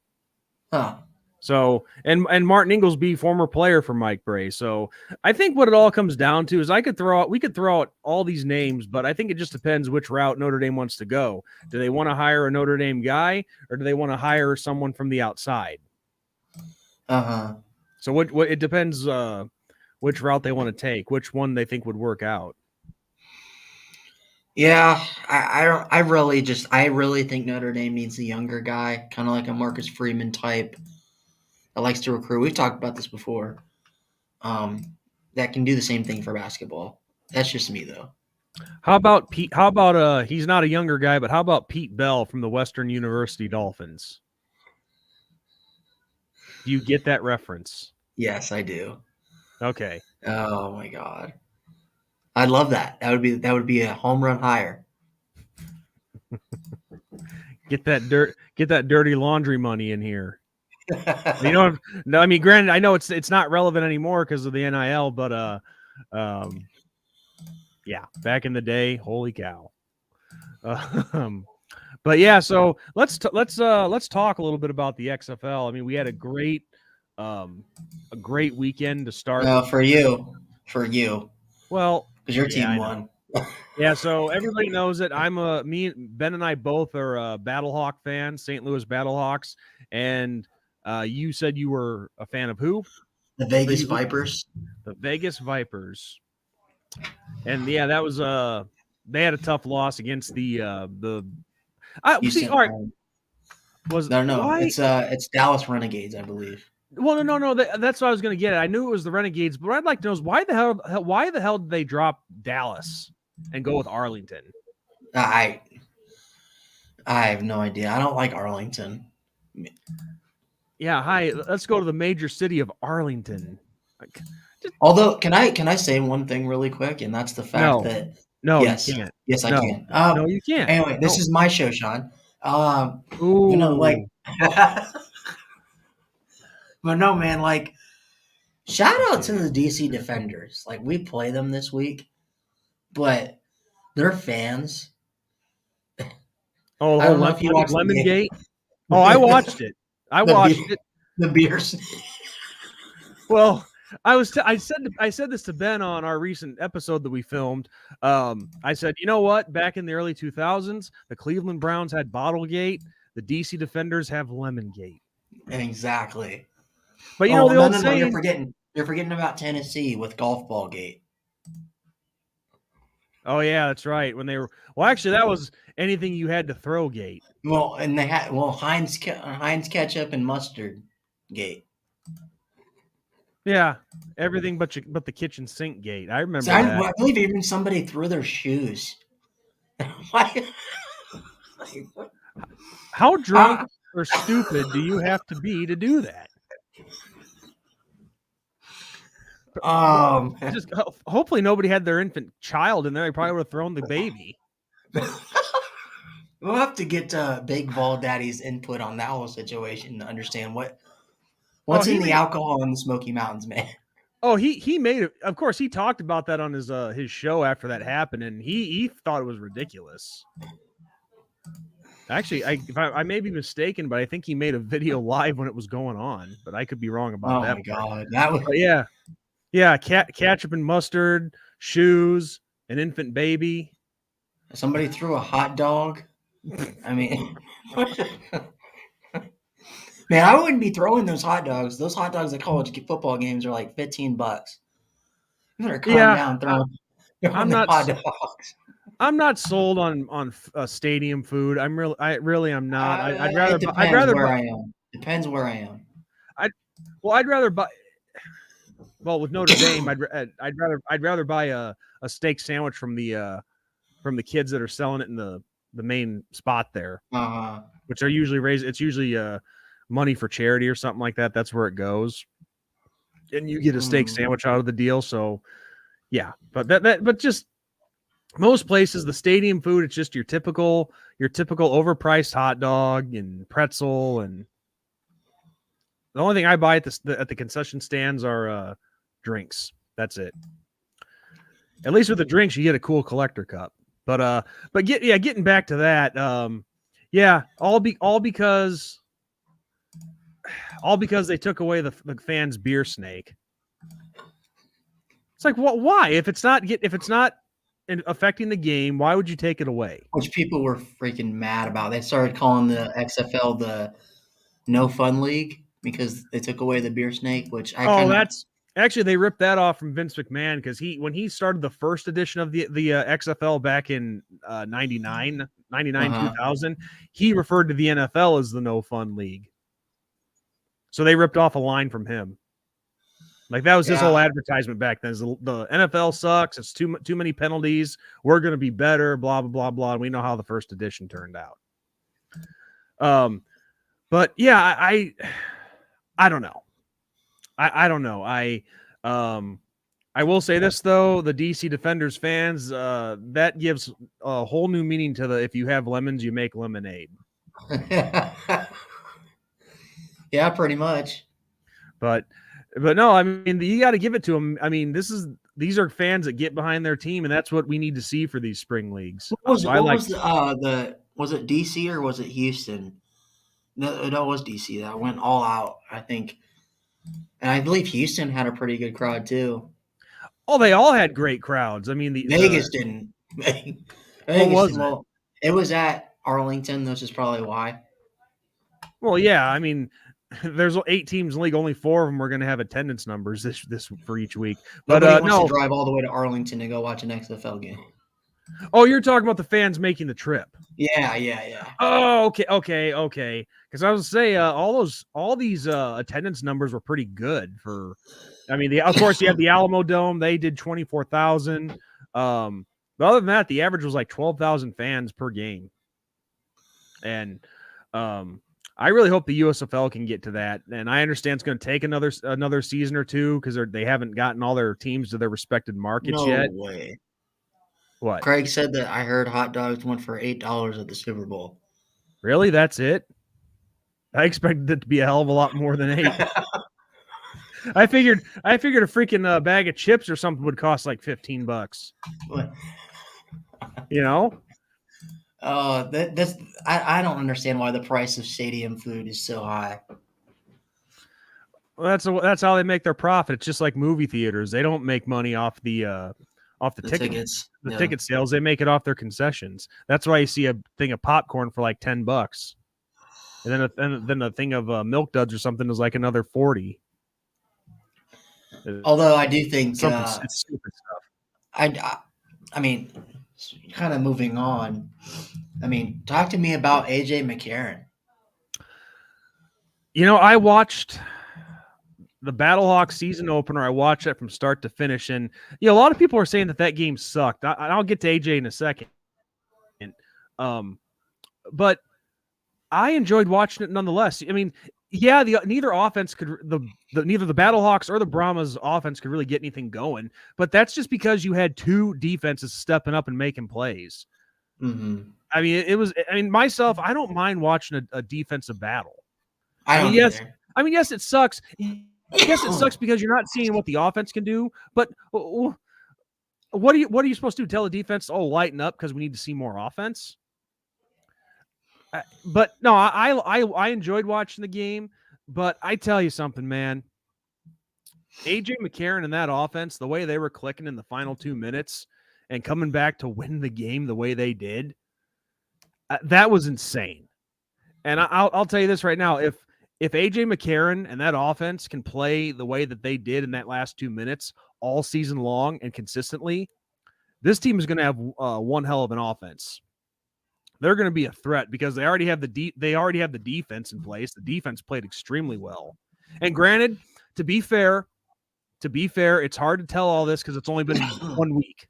Huh. So and Martin Inglesby, former player for Mike Brey. So I think what it all comes down to is we could throw out all these names, but I think it just depends which route Notre Dame wants to go. Do they want to hire a Notre Dame guy or do they want to hire someone from the outside? So what it depends which route they want to take, which one they think would work out. Yeah, I really think Notre Dame needs a younger guy, kind of like a Marcus Freeman type that likes to recruit. We've talked about this before. That can do the same thing for basketball. That's just me though. How about Pete? How about he's not a younger guy, but how about Pete Bell from the Western University Dolphins? Do you get that reference? Yes, I do. Okay. Oh my God. I love that. That would be a home run hire. Get that dirty laundry money in here. No, I mean, granted, I know it's not relevant anymore because of the NIL, but yeah, back in the day, holy cow. But yeah, so let's talk a little bit about the XFL. I mean, we had a great weekend to start. For you. Well, because your team won. Yeah, so everybody knows it. Ben and I both are Battlehawk fans, St. Louis Battlehawks, and you said you were a fan of who? The Vegas Vipers. The Vegas Vipers. And yeah, that was they had a tough loss against the all right. It's Dallas Renegades, I believe. Well, no. That's what I was going to get at. I knew it was the Renegades, but what I'd like to know is why the hell did they drop Dallas and go with Arlington? I have no idea. I don't like Arlington. Yeah, hi. Let's go to the major city of Arlington. Although, can I say one thing really quick, and that's the fact that you can't. Yes, I can. No, you can't. Anyway, this is my show, Sean. Ooh. But no, man, like, shout out to the DC Defenders. Like, we play them this week, but their fans. Oh, I don't know if you watched Lemongate. Oh, I watched it. The beers. Well, I said this to Ben on our recent episode that we filmed. I said, you know what? Back in the early 2000s, the Cleveland Browns had Bottlegate. The DC Defenders have Lemongate. Exactly. But the old saying, you're forgetting about Tennessee with Golf Ball Gate. Oh yeah, that's right. When they were actually that was anything you had to throw gate. Well, and they had Heinz ketchup and mustard gate. Yeah, everything but the kitchen sink gate. I remember that. I believe even somebody threw their shoes. How drunk or stupid do you have to be to do that? Just hopefully nobody had their infant child in there. They probably would have thrown the baby. We'll have to get Big Ball Daddy's input on that whole situation to understand what What's in the alcohol in the Smoky Mountains, man? Oh, he made it. Of course, he talked about that on his show after that happened, and he thought it was ridiculous. Actually, I may be mistaken, but I think he made a video live when it was going on, but I could be wrong about that. Oh my God, that was ketchup and mustard, shoes, an infant baby. Somebody threw a hot dog. I mean, man, I wouldn't be throwing those hot dogs. Those hot dogs at college football games are like $15. You better calm down, throwing the hot dogs. I'm not sold on stadium food. I'm not. I'd rather I am. Depends where I am. I'd rather buy. Well, with Notre Dame, I'd rather buy a steak sandwich from the kids that are selling it in the main spot there, which are usually It's usually money for charity or something like that. That's where it goes, and you get a steak sandwich out of the deal. So, yeah, but just most places, the stadium food, it's just your typical overpriced hot dog and pretzel, and the only thing I buy at the concession stands are drinks. That's it. At least with the drinks, you get a cool collector cup. Getting back to that, all because they took away the fans' beer snake. It's like, why? If it's not affecting the game, why would you take it away? Which people were freaking mad about. They started calling the XFL the No Fun League because they took away the beer snake. Which actually they ripped that off from Vince McMahon because when he started the first edition of the XFL back in 99, 2000, he referred to the NFL as the No Fun League. So they ripped off a line from him. Like that was his whole advertisement back then. The NFL sucks. It's too many penalties. We're going to be better. Blah blah blah blah. And we know how the first edition turned out. But yeah, I don't know. I don't know. I will say this though: the DC Defenders fans, that gives a whole new meaning to if you have lemons, you make lemonade. Yeah, pretty much. But no, I mean, you got to give it to them. I mean, these are fans that get behind their team, and that's what we need to see for these spring leagues. Was it DC or was it Houston? No, it was DC that went all out, I think. And I believe Houston had a pretty good crowd too. Oh, they all had great crowds. I mean, Vegas didn't. It was at Arlington, which is probably why. Well, yeah, I mean, there's 8 teams in the league. Only 4 of them are going to have attendance numbers this for each week. But nobody wants to drive all the way to Arlington to go watch an XFL game. Oh, you're talking about the fans making the trip. Yeah. Oh, okay. Because I was say all these attendance numbers were pretty good for. I mean, of course you have the Alamo Dome. They did 24,000. But other than that, the average was like 12,000 fans per game. And I really hope the USFL can get to that. And I understand it's going to take another season or two because they haven't gotten all their teams to their respected markets yet. No way. What? Craig said that I heard hot dogs went for $8 at the Super Bowl. Really? That's it? I expected it to be a hell of a lot more than 8. I figured a freaking bag of chips or something would cost like $15. You know? I don't understand why the price of stadium food is so high. Well, that's how they make their profit. It's just like movie theaters. They don't make money off the tickets. Ticket sales. They make it off their concessions. That's why you see a thing of popcorn for like $10, and then a thing of Milk Duds or something is like another $40. Although I do think it's stupid stuff. I mean, kind of moving on. I mean, talk to me about AJ McCarron. You know, I watched the Battlehawks season opener. I watched that from start to finish, and a lot of people are saying that game sucked. I'll get to AJ in a second. But I enjoyed watching it nonetheless. I mean, yeah, neither offense could neither the Battlehawks or the Brahmas offense could really get anything going. But that's just because you had 2 defenses stepping up and making plays. Mm-hmm. I mean, myself, I don't mind watching a defensive battle. I don't either. I mean, yes, it sucks. Yes, it sucks because you're not seeing what the offense can do. But what are you supposed to do? Tell the defense, "Oh, lighten up," because we need to see more offense. But no, I enjoyed watching the game. But I tell you something, man. AJ McCarron and that offense, the way they were clicking in the final 2 minutes and coming back to win the game the way they did, that was insane. And I'll tell you this right now: if AJ McCarron and that offense can play the way that they did in that last 2 minutes all season long and consistently, this team is going to have one hell of an offense. They're going to be a threat because they already have the defense in place. The defense played extremely well. And granted, to be fair, it's hard to tell all this because it's only been 1 week.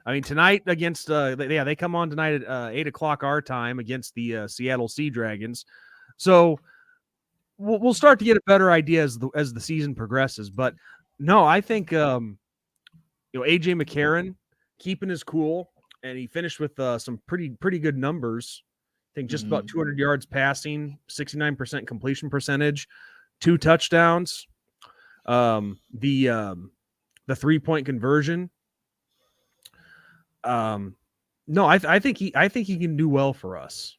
I mean, tonight against they come on tonight at 8:00 our time against the Seattle Sea Dragons. So we'll start to get a better idea as the season progresses. But no, I think AJ McCarron keeping his cool, and he finished with some pretty good numbers. I think just about 200 yards passing, 69% completion percentage, 2 touchdowns. The 3-point conversion. No, I think he can do well for us.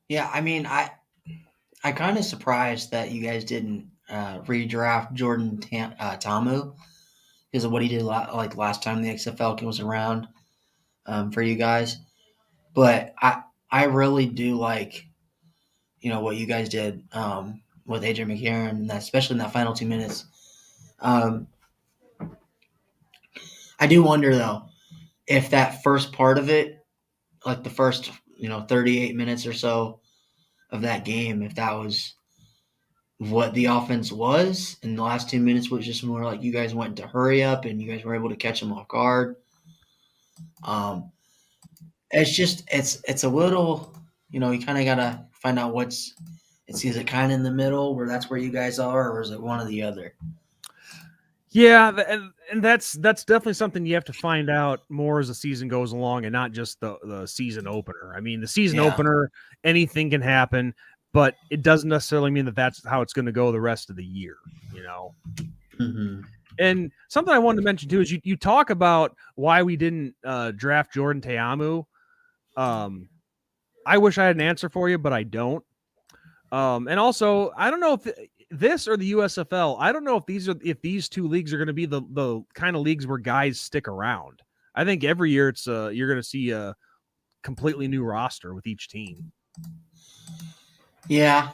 Yeah, I mean, I kind of surprised that you guys didn't redraft Jordan Tamu because of what he did last time the XFL was around for you guys. But I really do like what you guys did with AJ McCarron, and especially in that final 2 minutes. I do wonder though if that first part of it, like the first 38 minutes or so of that game, if that was what the offense was, and the last 2 minutes was just more like you guys went to hurry up and you guys were able to catch them off guard. It's a little, you kind of gotta find out is it kind of in the middle where that's where you guys are, or is it one or the other? Yeah, and that's definitely something you have to find out more as the season goes along, and not just the season opener. I mean, the season opener, anything can happen, but it doesn't necessarily mean that that's how it's going to go the rest of the year. Mm-hmm. And something I wanted to mention too is you talk about why we didn't draft Jordan Ta'amu. I wish I had an answer for you, but I don't. And also, I don't know if this or the USFL, I don't know if these two leagues are going to be the kind of leagues where guys stick around. I think every year it's you're going to see a completely new roster with each team. Yeah.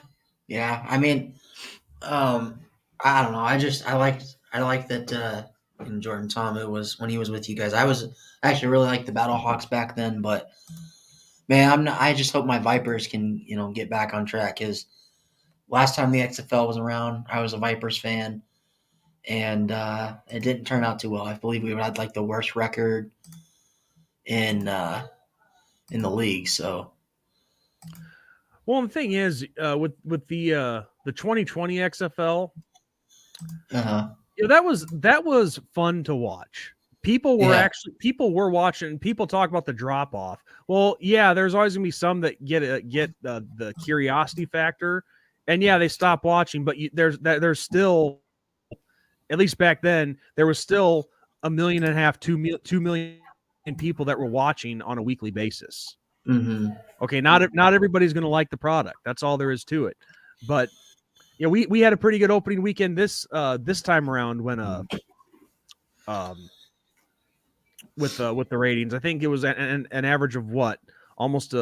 I mean, I don't know. I like that Jordan Ta'amu was when he was with you guys. I actually really liked the Battlehawks back then, but man, I just hope my Vipers can get back on track because last time the XFL was around, I was a Vipers fan, and it didn't turn out too well. I believe we had like the worst record in the league. So, well, the thing is, with the 2020 XFL, that was fun to watch. People were watching. People talk about the drop off. Well, yeah, there's always gonna be some that get the curiosity factor, and yeah, they stop watching. But there's still, at least back then, there was still 1.5 million, 2 million people that were watching on a weekly basis. Mm-hmm. Okay, not everybody's gonna like the product. That's all there is to it. But yeah, we had a pretty good opening weekend this time around when with the ratings. I think it was an average of what? Almost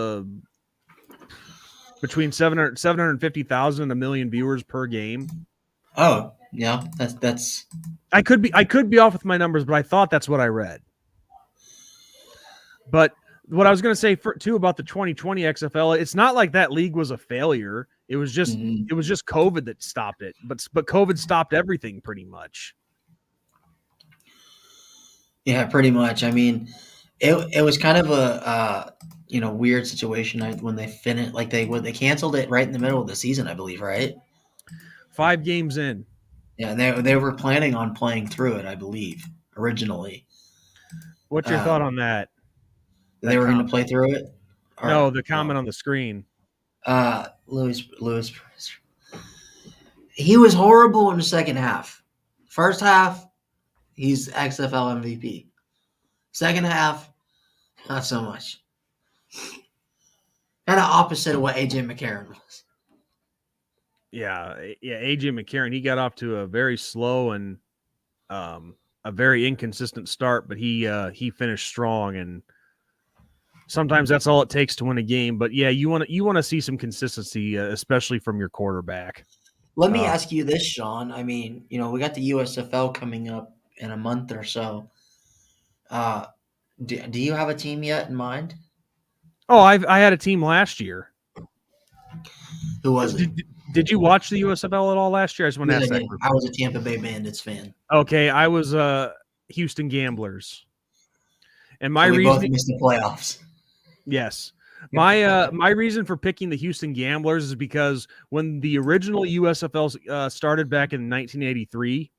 between 750,000 and 1 million viewers per game. Oh, yeah, that's I could be off with my numbers, but I thought that's what I read. But what I was going to say too about the 2020 XFL, it's not like that league was a failure. It was just COVID that stopped it. But COVID stopped everything pretty much. Yeah, pretty much. I mean, it was kind of a weird situation when they finished, like they canceled it right in the middle of the season, I believe, right? 5 games in. Yeah, they were planning on playing through it, I believe, originally. What's your thought on that? They were going to play through it? No, the comment on the screen. Louis. He was horrible in the second half. First half, he's XFL MVP. Second half, not so much. Kind of opposite of what AJ McCarron was. Yeah, AJ McCarron, he got off to a very slow and a very inconsistent start, but he finished strong, and sometimes that's all it takes to win a game. But yeah, you want to see some consistency, especially from your quarterback. Let me ask you this, Sean. I mean, we got the USFL coming up in a month or so. Do you have a team yet in mind? Oh, I had a team last year. Who was it? Did you watch the USFL at all last year? I just want to ask that. I was a Tampa Bay Bandits fan. Okay, I was Houston Gamblers. And my so we reason both missed the playoffs. Yes. My reason for picking the Houston Gamblers is because when the original USFL started back in 1983,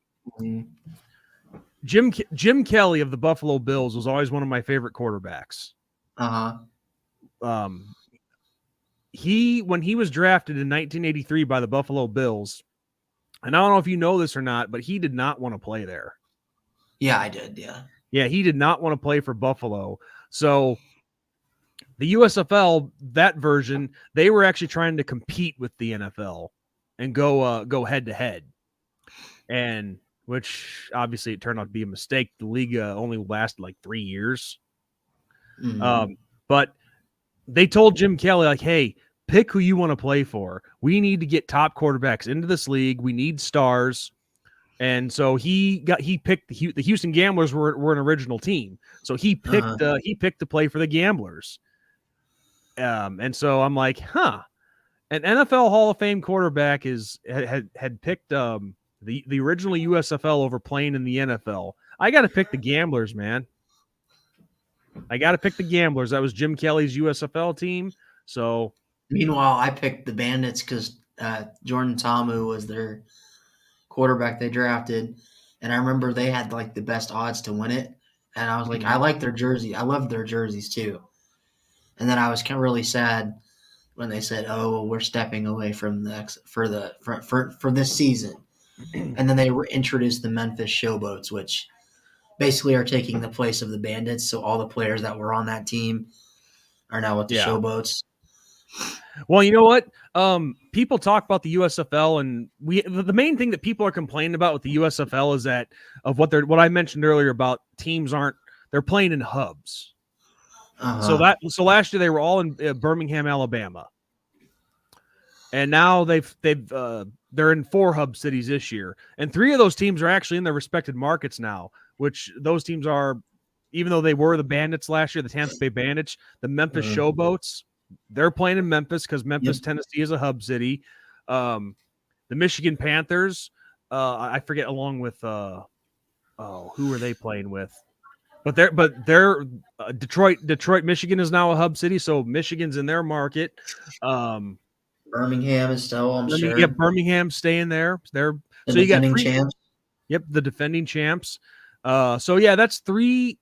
Jim Kelly of the Buffalo Bills was always one of my favorite quarterbacks. When he was drafted in 1983 by the Buffalo Bills, and I don't know if you know this or not, but he did not want to play there. Yeah, I did. Yeah, he did not want to play for Buffalo. So the USFL, that version, they were actually trying to compete with the NFL and go head to head, and which obviously it turned out to be a mistake. The league only lasted like 3 years. But they told Jim Kelly, like, hey, pick who you want to play for. We need to get top quarterbacks into this league. We need stars. And so he picked the Houston Gamblers were an original team. So he picked to play for the Gamblers. And so I'm like, an NFL Hall of Fame quarterback had picked the original USFL over playing in the NFL. I got to pick the Gamblers, man. I got to pick the Gamblers. That was Jim Kelly's USFL team. So meanwhile, I picked the Bandits because Jordan Ta'amu was their quarterback they drafted, and I remember they had like the best odds to win it. And I was like, I like their jersey. I love their jerseys too. And then I was kind of really sad when they said, "Oh, we're stepping away from for this season." And then they introduced the Memphis Showboats, which basically are taking the place of the Bandits. So all the players that were on that team are now with the Showboats. Well, you know what? People talk about the USFL, and the main thing that people are complaining about with the USFL is that of what I mentioned earlier about teams they're playing in hubs. So last year they were all in Birmingham, Alabama, and now they're in 4 hub cities this year, and 3 of those teams are actually in their respected markets now. Which those teams are, even though they were the Bandits last year, the Tampa Bay Bandits, the Memphis Showboats, they're playing in Memphis because Memphis, Tennessee is a hub city. The Michigan Panthers, I forget, along with who are they playing with? But they're Detroit, Michigan is now a hub city, so Michigan's in their market. Birmingham is still, I'm sure. Yeah, Birmingham staying there. So you got champs. Yep, the defending champs. So yeah, that's three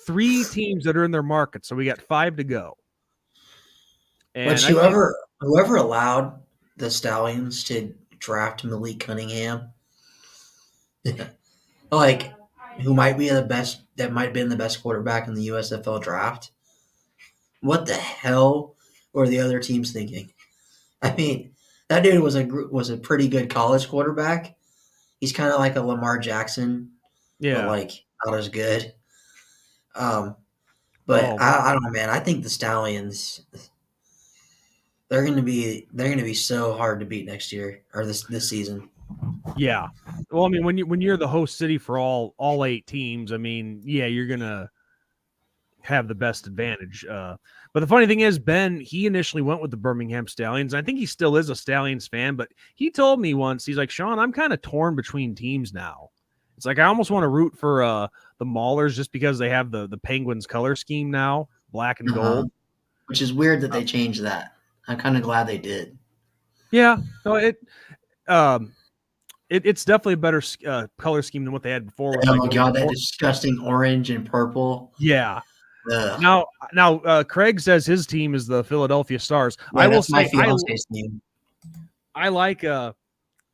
teams that are in their market. So we got 5 to go. And but whoever allowed the Stallions to draft Malik Cunningham, like, who might be that might have been the best quarterback in the USFL draft. What the hell were the other teams thinking? I mean, that dude was a pretty good college quarterback. He's kind of like a Lamar Jackson, but like not as good. I don't know, man. I think the Stallions, they're gonna be so hard to beat next year or this season. Yeah. Well, I mean, when you're the host city for all 8 teams, I mean, yeah, you're gonna have the best advantage. But the funny thing is, Ben, he initially went with the Birmingham Stallions. I think he still is a Stallions fan, but he told me once, he's like, Sean, I'm kind of torn between teams now. It's like I almost want to root for the Maulers just because they have the Penguins color scheme now, black and gold. Which is weird that they changed that. I'm kind of glad they did. Yeah, no, it's definitely a better color scheme than what they had before. Oh God, that disgusting orange and purple. Yeah. Ugh. Now, Craig says his team is the Philadelphia Stars. Yeah, I will say,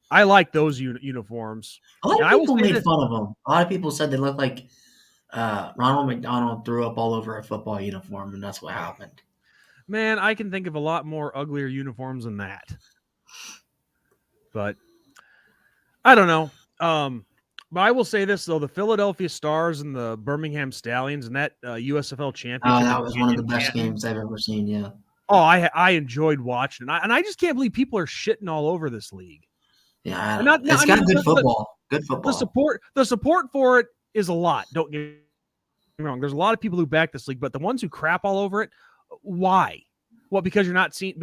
I I like those uniforms. A lot And of I will people say made this, fun of them. A lot of people said they looked like Ronald McDonald threw up all over a football uniform, and that's what happened. man, I can think of a lot more uglier uniforms than that. But I don't know. But I will say this though: the Philadelphia Stars and the Birmingham Stallions and that USFL championship That was one of the in best Canton. games I've ever seen. Yeah. Oh, I enjoyed watching it, and I just can't believe people are shitting all over this league. Yeah, And not, it's I got mean, good football. Good the football. support for it is a lot. Don't get me wrong. There's a lot of people who back this league, but the ones who crap all over it, why? Well, because you're not seeing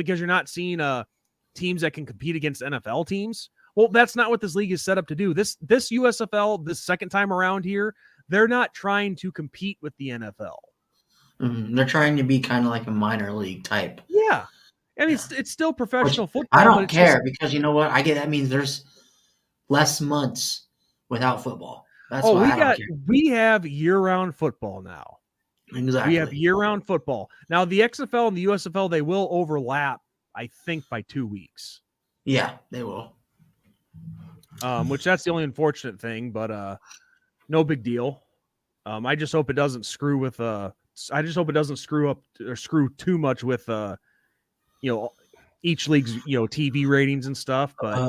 teams that can compete against NFL teams. Well, that's not what this league is set up to do. This USFL, this second time around here, they're not trying to compete with the NFL. They're trying to be kind of like a minor league type. Yeah. I mean, Yeah. it's still Which professional football, I but don't it's care just, because you know what? That means there's less months without football. That's oh, why I don't care. we have year-round football now. Exactly. We have year-round football. Now, the XFL and the USFL, they will overlap, I think, by 2 weeks. Yeah, they will. Which that's the only unfortunate thing, but no big deal. I just hope it doesn't screw with I just hope it doesn't screw up or screw too much with each league's TV ratings and stuff. But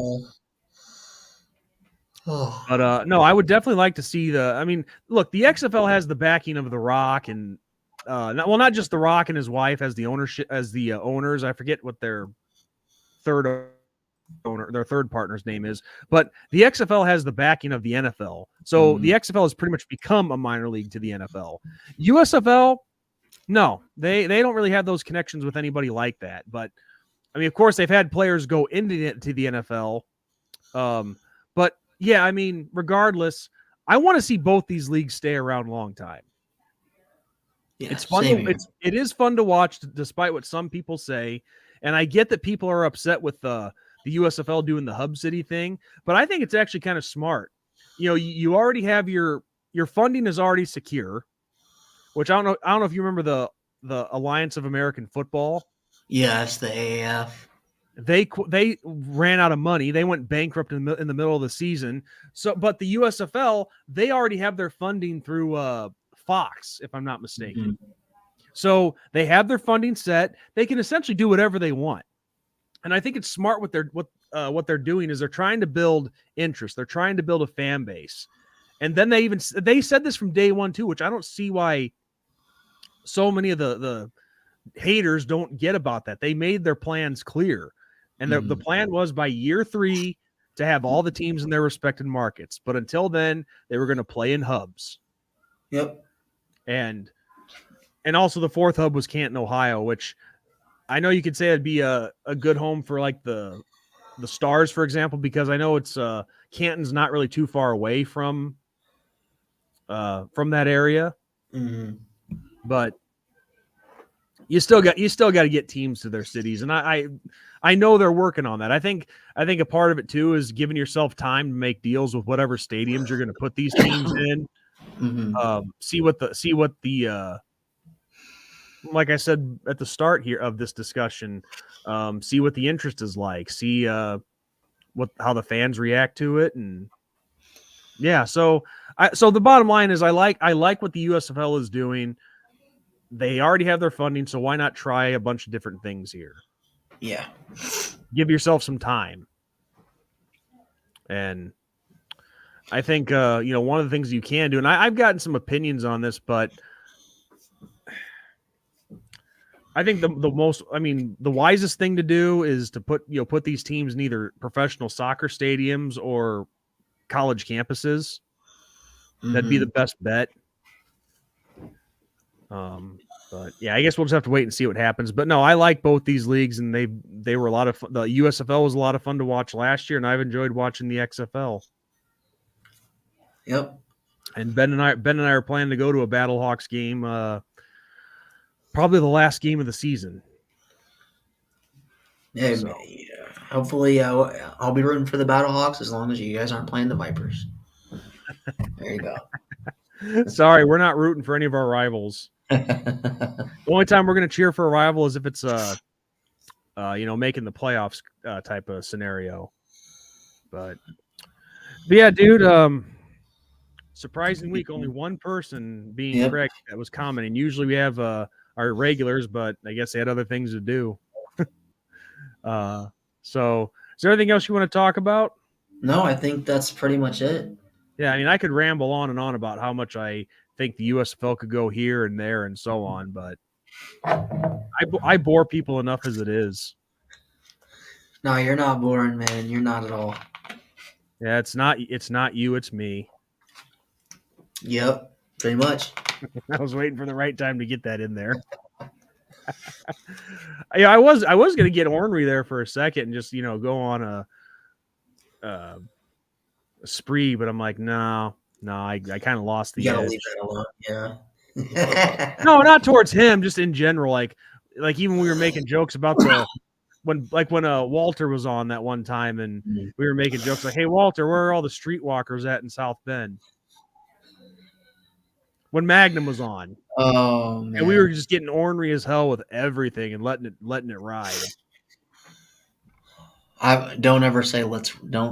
no, I would definitely like to see I mean, look, the XFL has the backing of The Rock and not just The Rock and his wife as the owners. I forget what their third partner's name is, but the XFL has the backing of the NFL. So the XFL has pretty much become a minor league to the NFL. USFL, no, they don't really have those connections with anybody like that. But I mean, of course, they've had players go into the NFL. But yeah, I mean, regardless, I want to see both these leagues stay around a long time. Yeah, it's fun. It is fun to watch, despite what some people say. And I get that people are upset with the USFL doing the hub city thing, but I think it's actually kind of smart. You already have your funding is already secure, which I don't know if you remember the Alliance of American Football. Yes, the AAF. They ran out of money. They went bankrupt in the middle of the season. So, but the USFL, they already have their funding through Fox, if I'm not mistaken. Mm-hmm. So they have their funding set. They can essentially do whatever they want. And I think it's smart what they're doing is they're trying to build interest. They're trying to build a fan base. And then they said this from day one too, which I don't see why so many of the haters don't get about that. They made their plans clear. And the plan was by year 3 to have all the teams in their respective markets. But until then, they were going to play in hubs. Yep. And also the 4th hub was Canton, Ohio, which I know you could say it'd be a good home for like the Stars, for example, because I know it's Canton's not really too far away from that area. Mm-hmm. But you still got to get teams to their cities, and I know they're working on that. I think a part of it too is giving yourself time to make deals with whatever stadiums you're going to put these teams in. Mm-hmm. See what the like I said at the start here of this discussion, see what the interest is like, see how the fans react to it, and yeah. So the bottom line is I like what the USFL is doing. They already have their funding, so why not try a bunch of different things here? Yeah, give yourself some time, and I think one of the things you can do, and I've gotten some opinions on this, but I think the wisest thing to do is to put these teams in either professional soccer stadiums or college campuses. Mm-hmm. That'd be the best bet. But yeah, I guess we'll just have to wait and see what happens. But no, I like both these leagues, and they were a lot of fun. The USFL was a lot of fun to watch last year, and I've enjoyed watching the XFL. Yep. And Ben and I are planning to go to a Battlehawks game. Probably the last game of the season. Yeah, so. Hopefully I'll be rooting for the Battlehawks as long as you guys aren't playing the Vipers. There you go. Sorry, we're not rooting for any of our rivals. The only time we're going to cheer for a rival is if it's making the playoffs type of scenario. But yeah, dude. Surprising week, only one person being Yep. Craig that was commenting. Usually we have our regulars, but I guess they had other things to do. So is there anything else you want to talk about? No, I think that's pretty much it. Yeah, I mean, I could ramble on and on about how much I think the USFL could go here and there and so on, but I bore people enough as it is. No, you're not boring, man. You're not at all. Yeah, it's not you, it's me. Yep, pretty much. I was waiting for the right time to get that in there. Yeah, I was gonna get ornery there for a second and just go on a spree, but I'm like, no, I kind of lost the You gotta edge. leave that alone. Yeah. No, not towards him, just in general. Like even we were making jokes about when Walter was on that one time, and we were making jokes like, "Hey, Walter, where are all the streetwalkers at in South Bend?" When Magnum was on, Oh man. and we were just getting ornery as hell with everything and letting it ride. I don't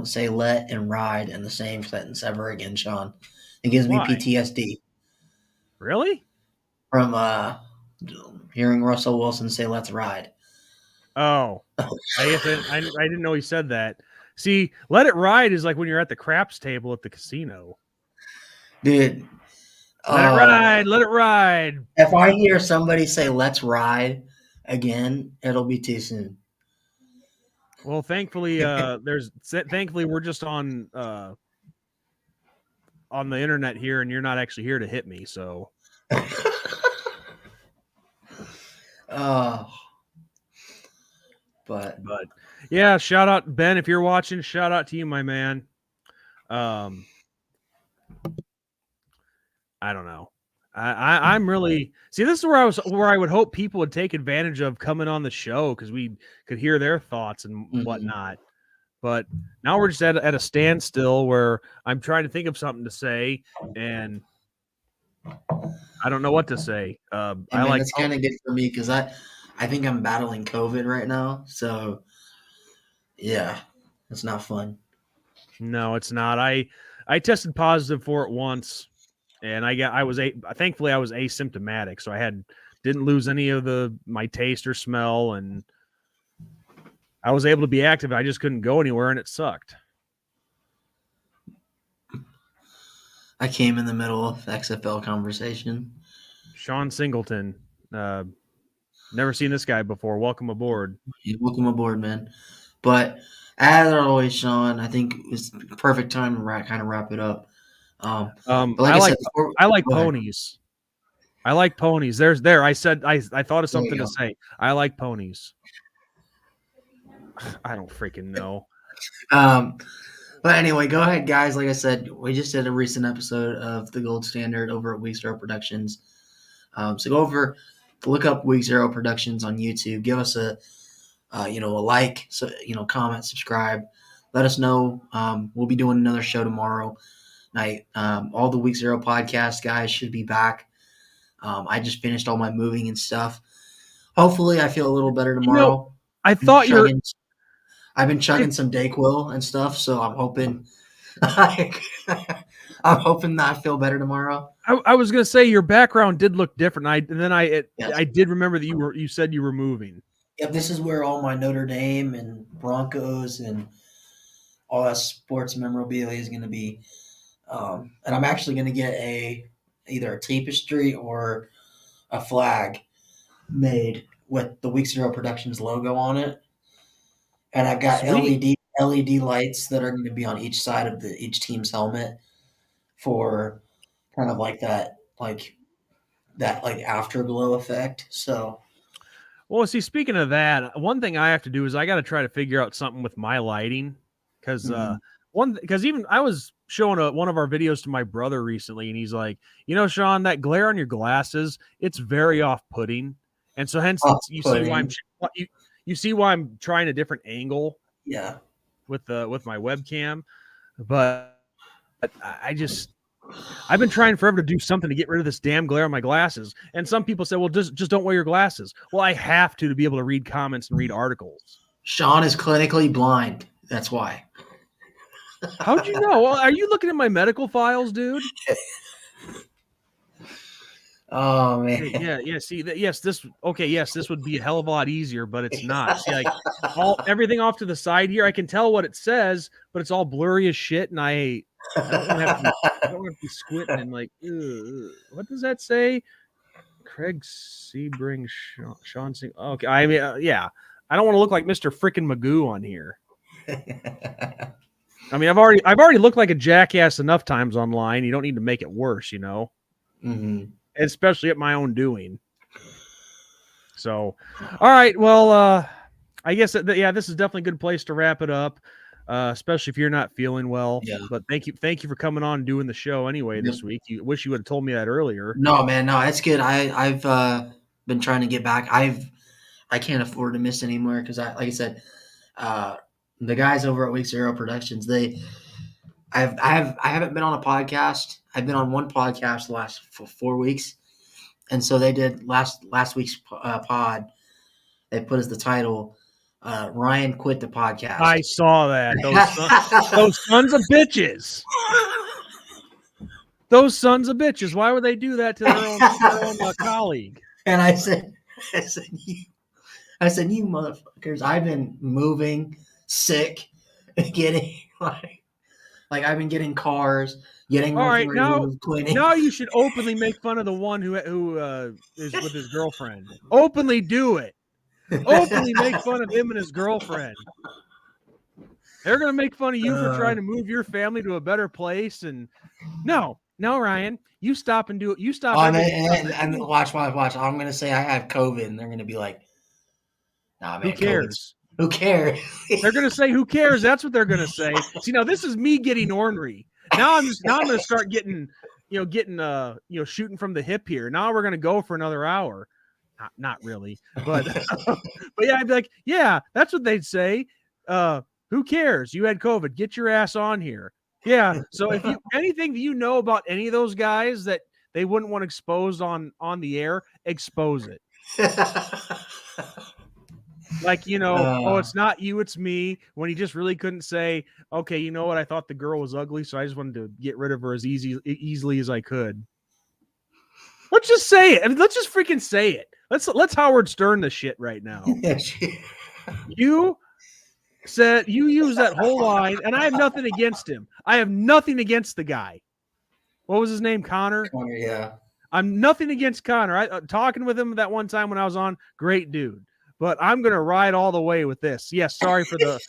say let and ride in the same sentence ever again, Sean. It gives me Why? PTSD Really? from hearing Russell Wilson say let's ride. Oh, I guess I didn't know he said that. See, let it ride is like when you're at the craps table at the casino. Dude. Let it ride, let it ride. If I hear somebody say let's ride again, it'll be too soon. Well, thankfully, we're just on the internet here, and you're not actually here to hit me. So, but yeah, shout out Ben if you're watching. Shout out to you, my man. I don't know. I'm really see. This is where I would hope people would take advantage of coming on the show because we could hear their thoughts and whatnot. But now we're just at a standstill where I'm trying to think of something to say, and I don't know what to say. It's kind of good for me because I think I'm battling COVID right now, so yeah, it's not fun. No, it's not. I tested positive for it once, and thankfully I was asymptomatic, so I didn't lose any of my taste or smell, and I was able to be active. I just couldn't go anywhere, and it sucked. I came in the middle of XFL conversation. Sean Singleton, never seen this guy before. Welcome aboard. Welcome aboard, man. But as always, Sean, I think it's the perfect time to kind of wrap it up. But like I like ponies. I like ponies. I said I thought of something to say. I like ponies. I don't freaking know. But anyway, go ahead, guys. Like I said, we just did a recent episode of The Gold Standard over at Week Zero Productions. So go over, look up Week Zero Productions on YouTube. Give us a like, comment, subscribe. Let us know. We'll be doing another show tomorrow night. All the Week Zero podcast guys should be back. I just finished all my moving and stuff. Hopefully, I feel a little better tomorrow. I thought I've been chugging some Dayquil and stuff, so I'm hoping that I feel better tomorrow. I was gonna say your background did look different. I did remember that you said you were moving. Yep, this is where all my Notre Dame and Broncos and all that sports memorabilia is going to be. And I'm actually going to get either a tapestry or a flag made with the Week Zero Productions logo on it. And I've got LED lights that are going to be on each side of each team's helmet for kind of like that afterglow effect. So, well, see, speaking of that, one thing I have to do is I got to try to figure out something with my lighting because even I was showing one of our videos to my brother recently, and he's like, Sean, that glare on your glasses, it's very off-putting, and so hence you see why I'm trying a different angle. Yeah, with my webcam, but I've been trying forever to do something to get rid of this damn glare on my glasses. And some people say, well, just don't wear your glasses. Well, I have to be able to read comments and read articles. Sean is clinically blind. That's why. How'd you know? Well, are you looking at my medical files, dude? Oh man. Yeah. See that? Yes, this. Okay, yes, this would be a hell of a lot easier, but it's not. See, like everything off to the side here, I can tell what it says, but it's all blurry as shit, and I don't want to have to be. I don't want to be squinting and like, what does that say? Craig Sebring, Sean Sing. Okay, I mean, yeah, I don't want to look like Mr. Frickin' Magoo on here. I mean, I've already looked like a jackass enough times online. You don't need to make it worse, you know. Mm-hmm. Especially at my own doing. So, all right. Well, I guess this is definitely a good place to wrap it up. Especially if you're not feeling well. Yeah. But thank you for coming on and doing the show anyway this week. You wish you would have told me that earlier. No, man, no, it's good. I've been trying to get back. I can't afford to miss anymore because like I said, the guys over at Week Zero Productions, I haven't been on a podcast. I've been on one podcast the last 4 weeks, and so they did last week's pod. They put as the title, "Ryan quit the podcast." I saw that. Those sons of bitches. Those sons of bitches. Why would they do that to their own colleague? And I said, you motherfuckers! I've been moving, sick, getting like I've been getting cars, getting. All right, now you should openly make fun of the one who is with his girlfriend. Openly do it. Openly make fun of him and his girlfriend. They're gonna make fun of you for trying to move your family to a better place. And no, Ryan, you stop and do it. You stop. And watch. I'm gonna say I have COVID, and they're gonna be like, "Nah, man, who cares? Who cares?" They're gonna say, "Who cares?" That's what they're gonna say. See, now this is me getting ornery. Now I'm gonna start getting shooting from the hip here. Now we're gonna go for another hour. Not really, but but yeah, I'd be like, yeah, that's what they'd say. Who cares? You had COVID. Get your ass on here. Yeah. So if anything that you know about any of those guys that they wouldn't want exposed on the air, expose it. Like, it's not you, it's me. When he just really couldn't say, okay, you know what? I thought the girl was ugly, so I just wanted to get rid of her as easily as I could. Let's just say it. I mean, let's just freaking say it. Let's Howard Stern the shit right now. You said you used that whole line, and I have nothing against him. I have nothing against the guy. What was his name? Connor, yeah. I'm nothing against Connor. I talking with him that one time when I was on. Great dude. But I'm gonna ride all the way with this. Yes, sorry for that.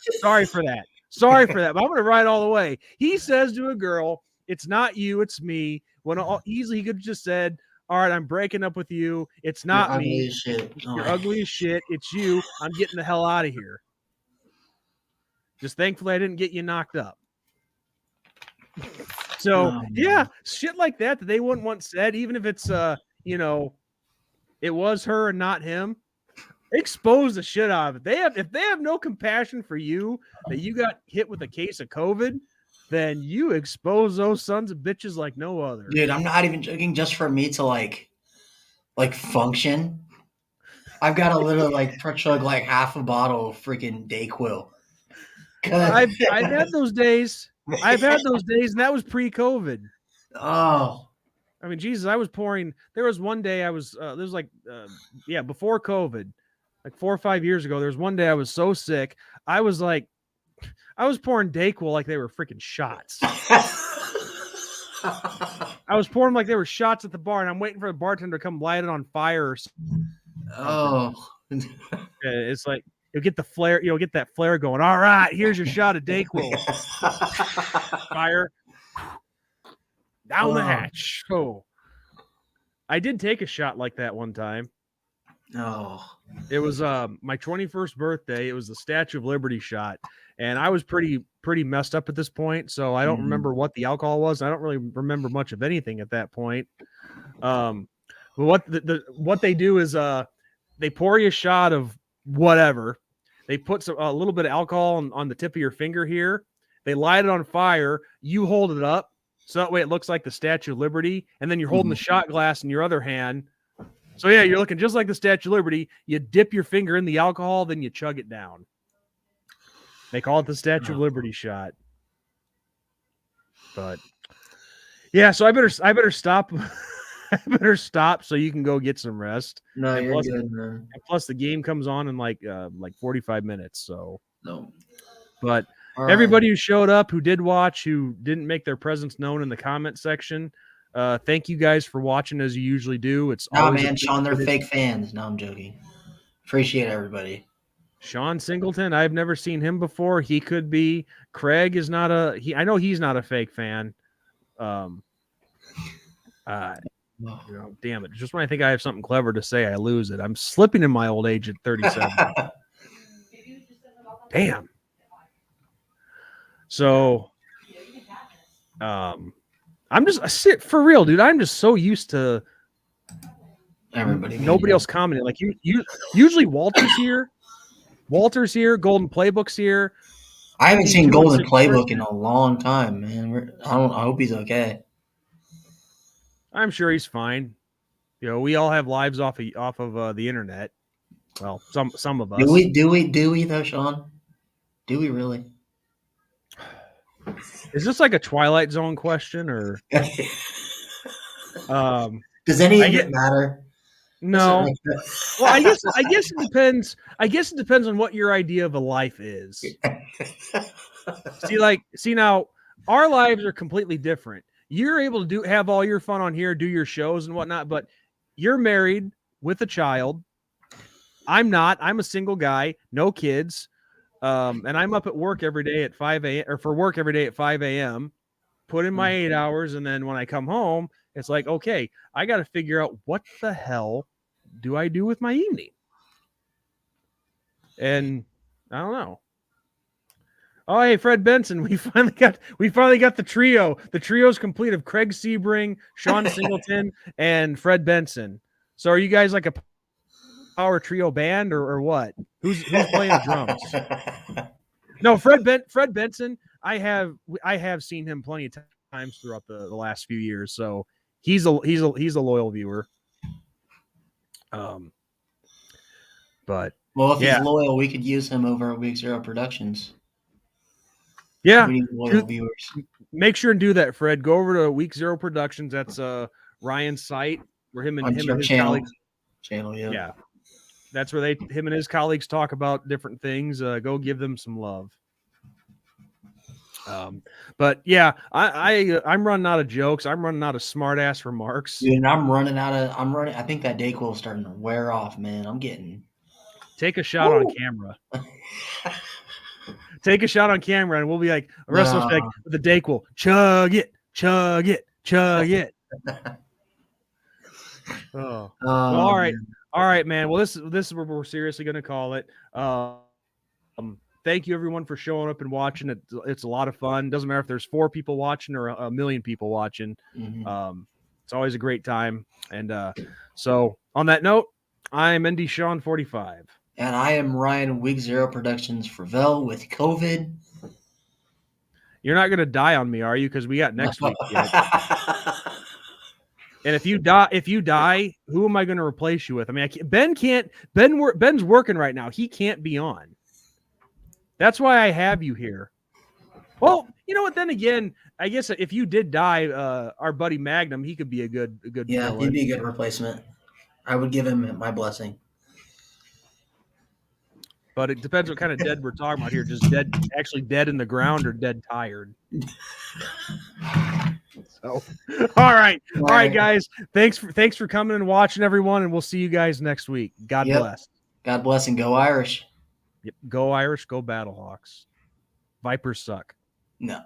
But I'm gonna ride all the way. He says to a girl, "It's not you, it's me." When easily he could have just said, "All right, I'm breaking up with you. It's not me. You're ugly as shit. It's you. I'm getting the hell out of here." Just thankfully I didn't get you knocked up. So yeah, shit like that they wouldn't want said, even if it's it was her and not him. Expose the shit out of it. If they have no compassion for you that you got hit with a case of COVID, then you expose those sons of bitches like no other. Dude, I'm not even joking. Just for me to like function, I've got to literally chug like half a bottle of freaking Dayquil. I've had those days. And that was pre-COVID. Oh, I mean, Jesus, I was pouring. There was one day I was. Before COVID, like 4 or 5 years ago. There was one day I was so sick. I was pouring Dayquil like they were freaking shots. I was pouring like they were shots at the bar, and I'm waiting for the bartender to come light it on fire or something. Oh, it's like you'll get the flare. You'll get that flare going. All right, here's your shot of Dayquil. Fire down the hatch. Oh, I did take a shot like that one time. Oh, it was my 21st birthday. It was the Statue of Liberty shot, and I was pretty messed up at this point, so I don't remember what the alcohol was. I don't really remember much of anything at that point. But what they do is they pour you a shot of whatever. They put a little bit of alcohol on the tip of your finger here. They light it on fire. You hold it up so that way it looks like the Statue of Liberty, and then you're holding the shot glass in your other hand. So yeah, you're looking just like the Statue of Liberty. You dip your finger in the alcohol, then you chug it down. They call it the Statue of Liberty shot. But yeah, so I better stop. I better stop so you can go get some rest. No, And you're plus, good, man. plus the game comes on in like 45 minutes. So, No. but All right. everybody who showed up, who did watch, who didn't make their presence known in the comment section, thank you guys for watching as you usually do. It's Nah, always man, Sean, they're appreciated. fake fans. No, I'm joking. Appreciate everybody. Sean Singleton, I've never seen him before. He could be. Craig is not a he. I know he's not a fake fan. Damn it! Just when I think I have something clever to say, I lose it. I'm slipping in my old age at 37. Damn. So, I'm just for real, dude. I'm just so used to Everybody. nobody else commenting. Like you usually Walter's here. Walter's here. Golden Playbook's here. I haven't seen Golden 216 Playbook in a long time, man. I hope he's okay. I'm sure he's fine. You know, we all have lives off of the internet. Well, some of us. Do we though, Sean? Do we really? Is this like a Twilight Zone question or? Does any of it matter? No. Well, I guess it depends. I guess it depends on what your idea of a life is. See now, our lives are completely different. You're able to have all your fun on here, do your shows and whatnot, but you're married with a child. I'm not. I'm a single guy, no kids, and I'm up at work every day at 5 a.m. or for work every day at 5 a.m. Put in my 8 hours, and then when I come home, it's like, okay, I got to figure out what the hell do I do with my evening? And I don't know. Oh, hey, Fred Benson, we finally got the trio. The trio's complete of Craig Sebring, Sean Singleton, and Fred Benson. So are you guys like a power trio band or what? Who's playing the drums? No, Fred Benson, I have seen him plenty of times throughout the last few years. So he's a loyal viewer. But well, if he's loyal, we could use him over at Week Zero Productions. Yeah, we need loyal viewers. Make sure and do that, Fred. Go over to Week Zero Productions. That's Ryan's site where him and his colleagues. Channel, yeah. Yeah, that's where him and his colleagues talk about different things. Go give them some love. But yeah, I'm running out of jokes. I'm running out of smart ass remarks. Dude, I'm running. I think that Dayquil is starting to wear off, man. I'm getting. Take a shot on camera. Take a shot on camera, and we'll be like, with the Dayquil, chug it, chug it, chug it. Well, all right, man. All right, man. Well, this is what we're seriously going to call it. Thank you, everyone, for showing up and watching. It's a lot of fun. Doesn't matter if there's 4 people watching or a million people watching. Mm-hmm. It's always a great time. And so, on that note, I'm ND Sean 45. And I am Ryan, Week Zero Productions for Vel with COVID. You're not going to die on me, are you? Because we got next week yet. And if you die, who am I going to replace you with? I mean, Ben's working right now. He can't be on. That's why I have you here. Well, you know what? Then again, I guess if you did die, our buddy Magnum, he could be a good. Yeah, villain. He'd be a good replacement. I would give him my blessing. But it depends what kind of dead we're talking about here. Just actually dead in the ground, or dead tired. So, all right, guys. Thanks for coming and watching, everyone, and we'll see you guys next week. God bless. God bless and go Irish. Yep, go Irish, go Battlehawks. Vipers suck. No.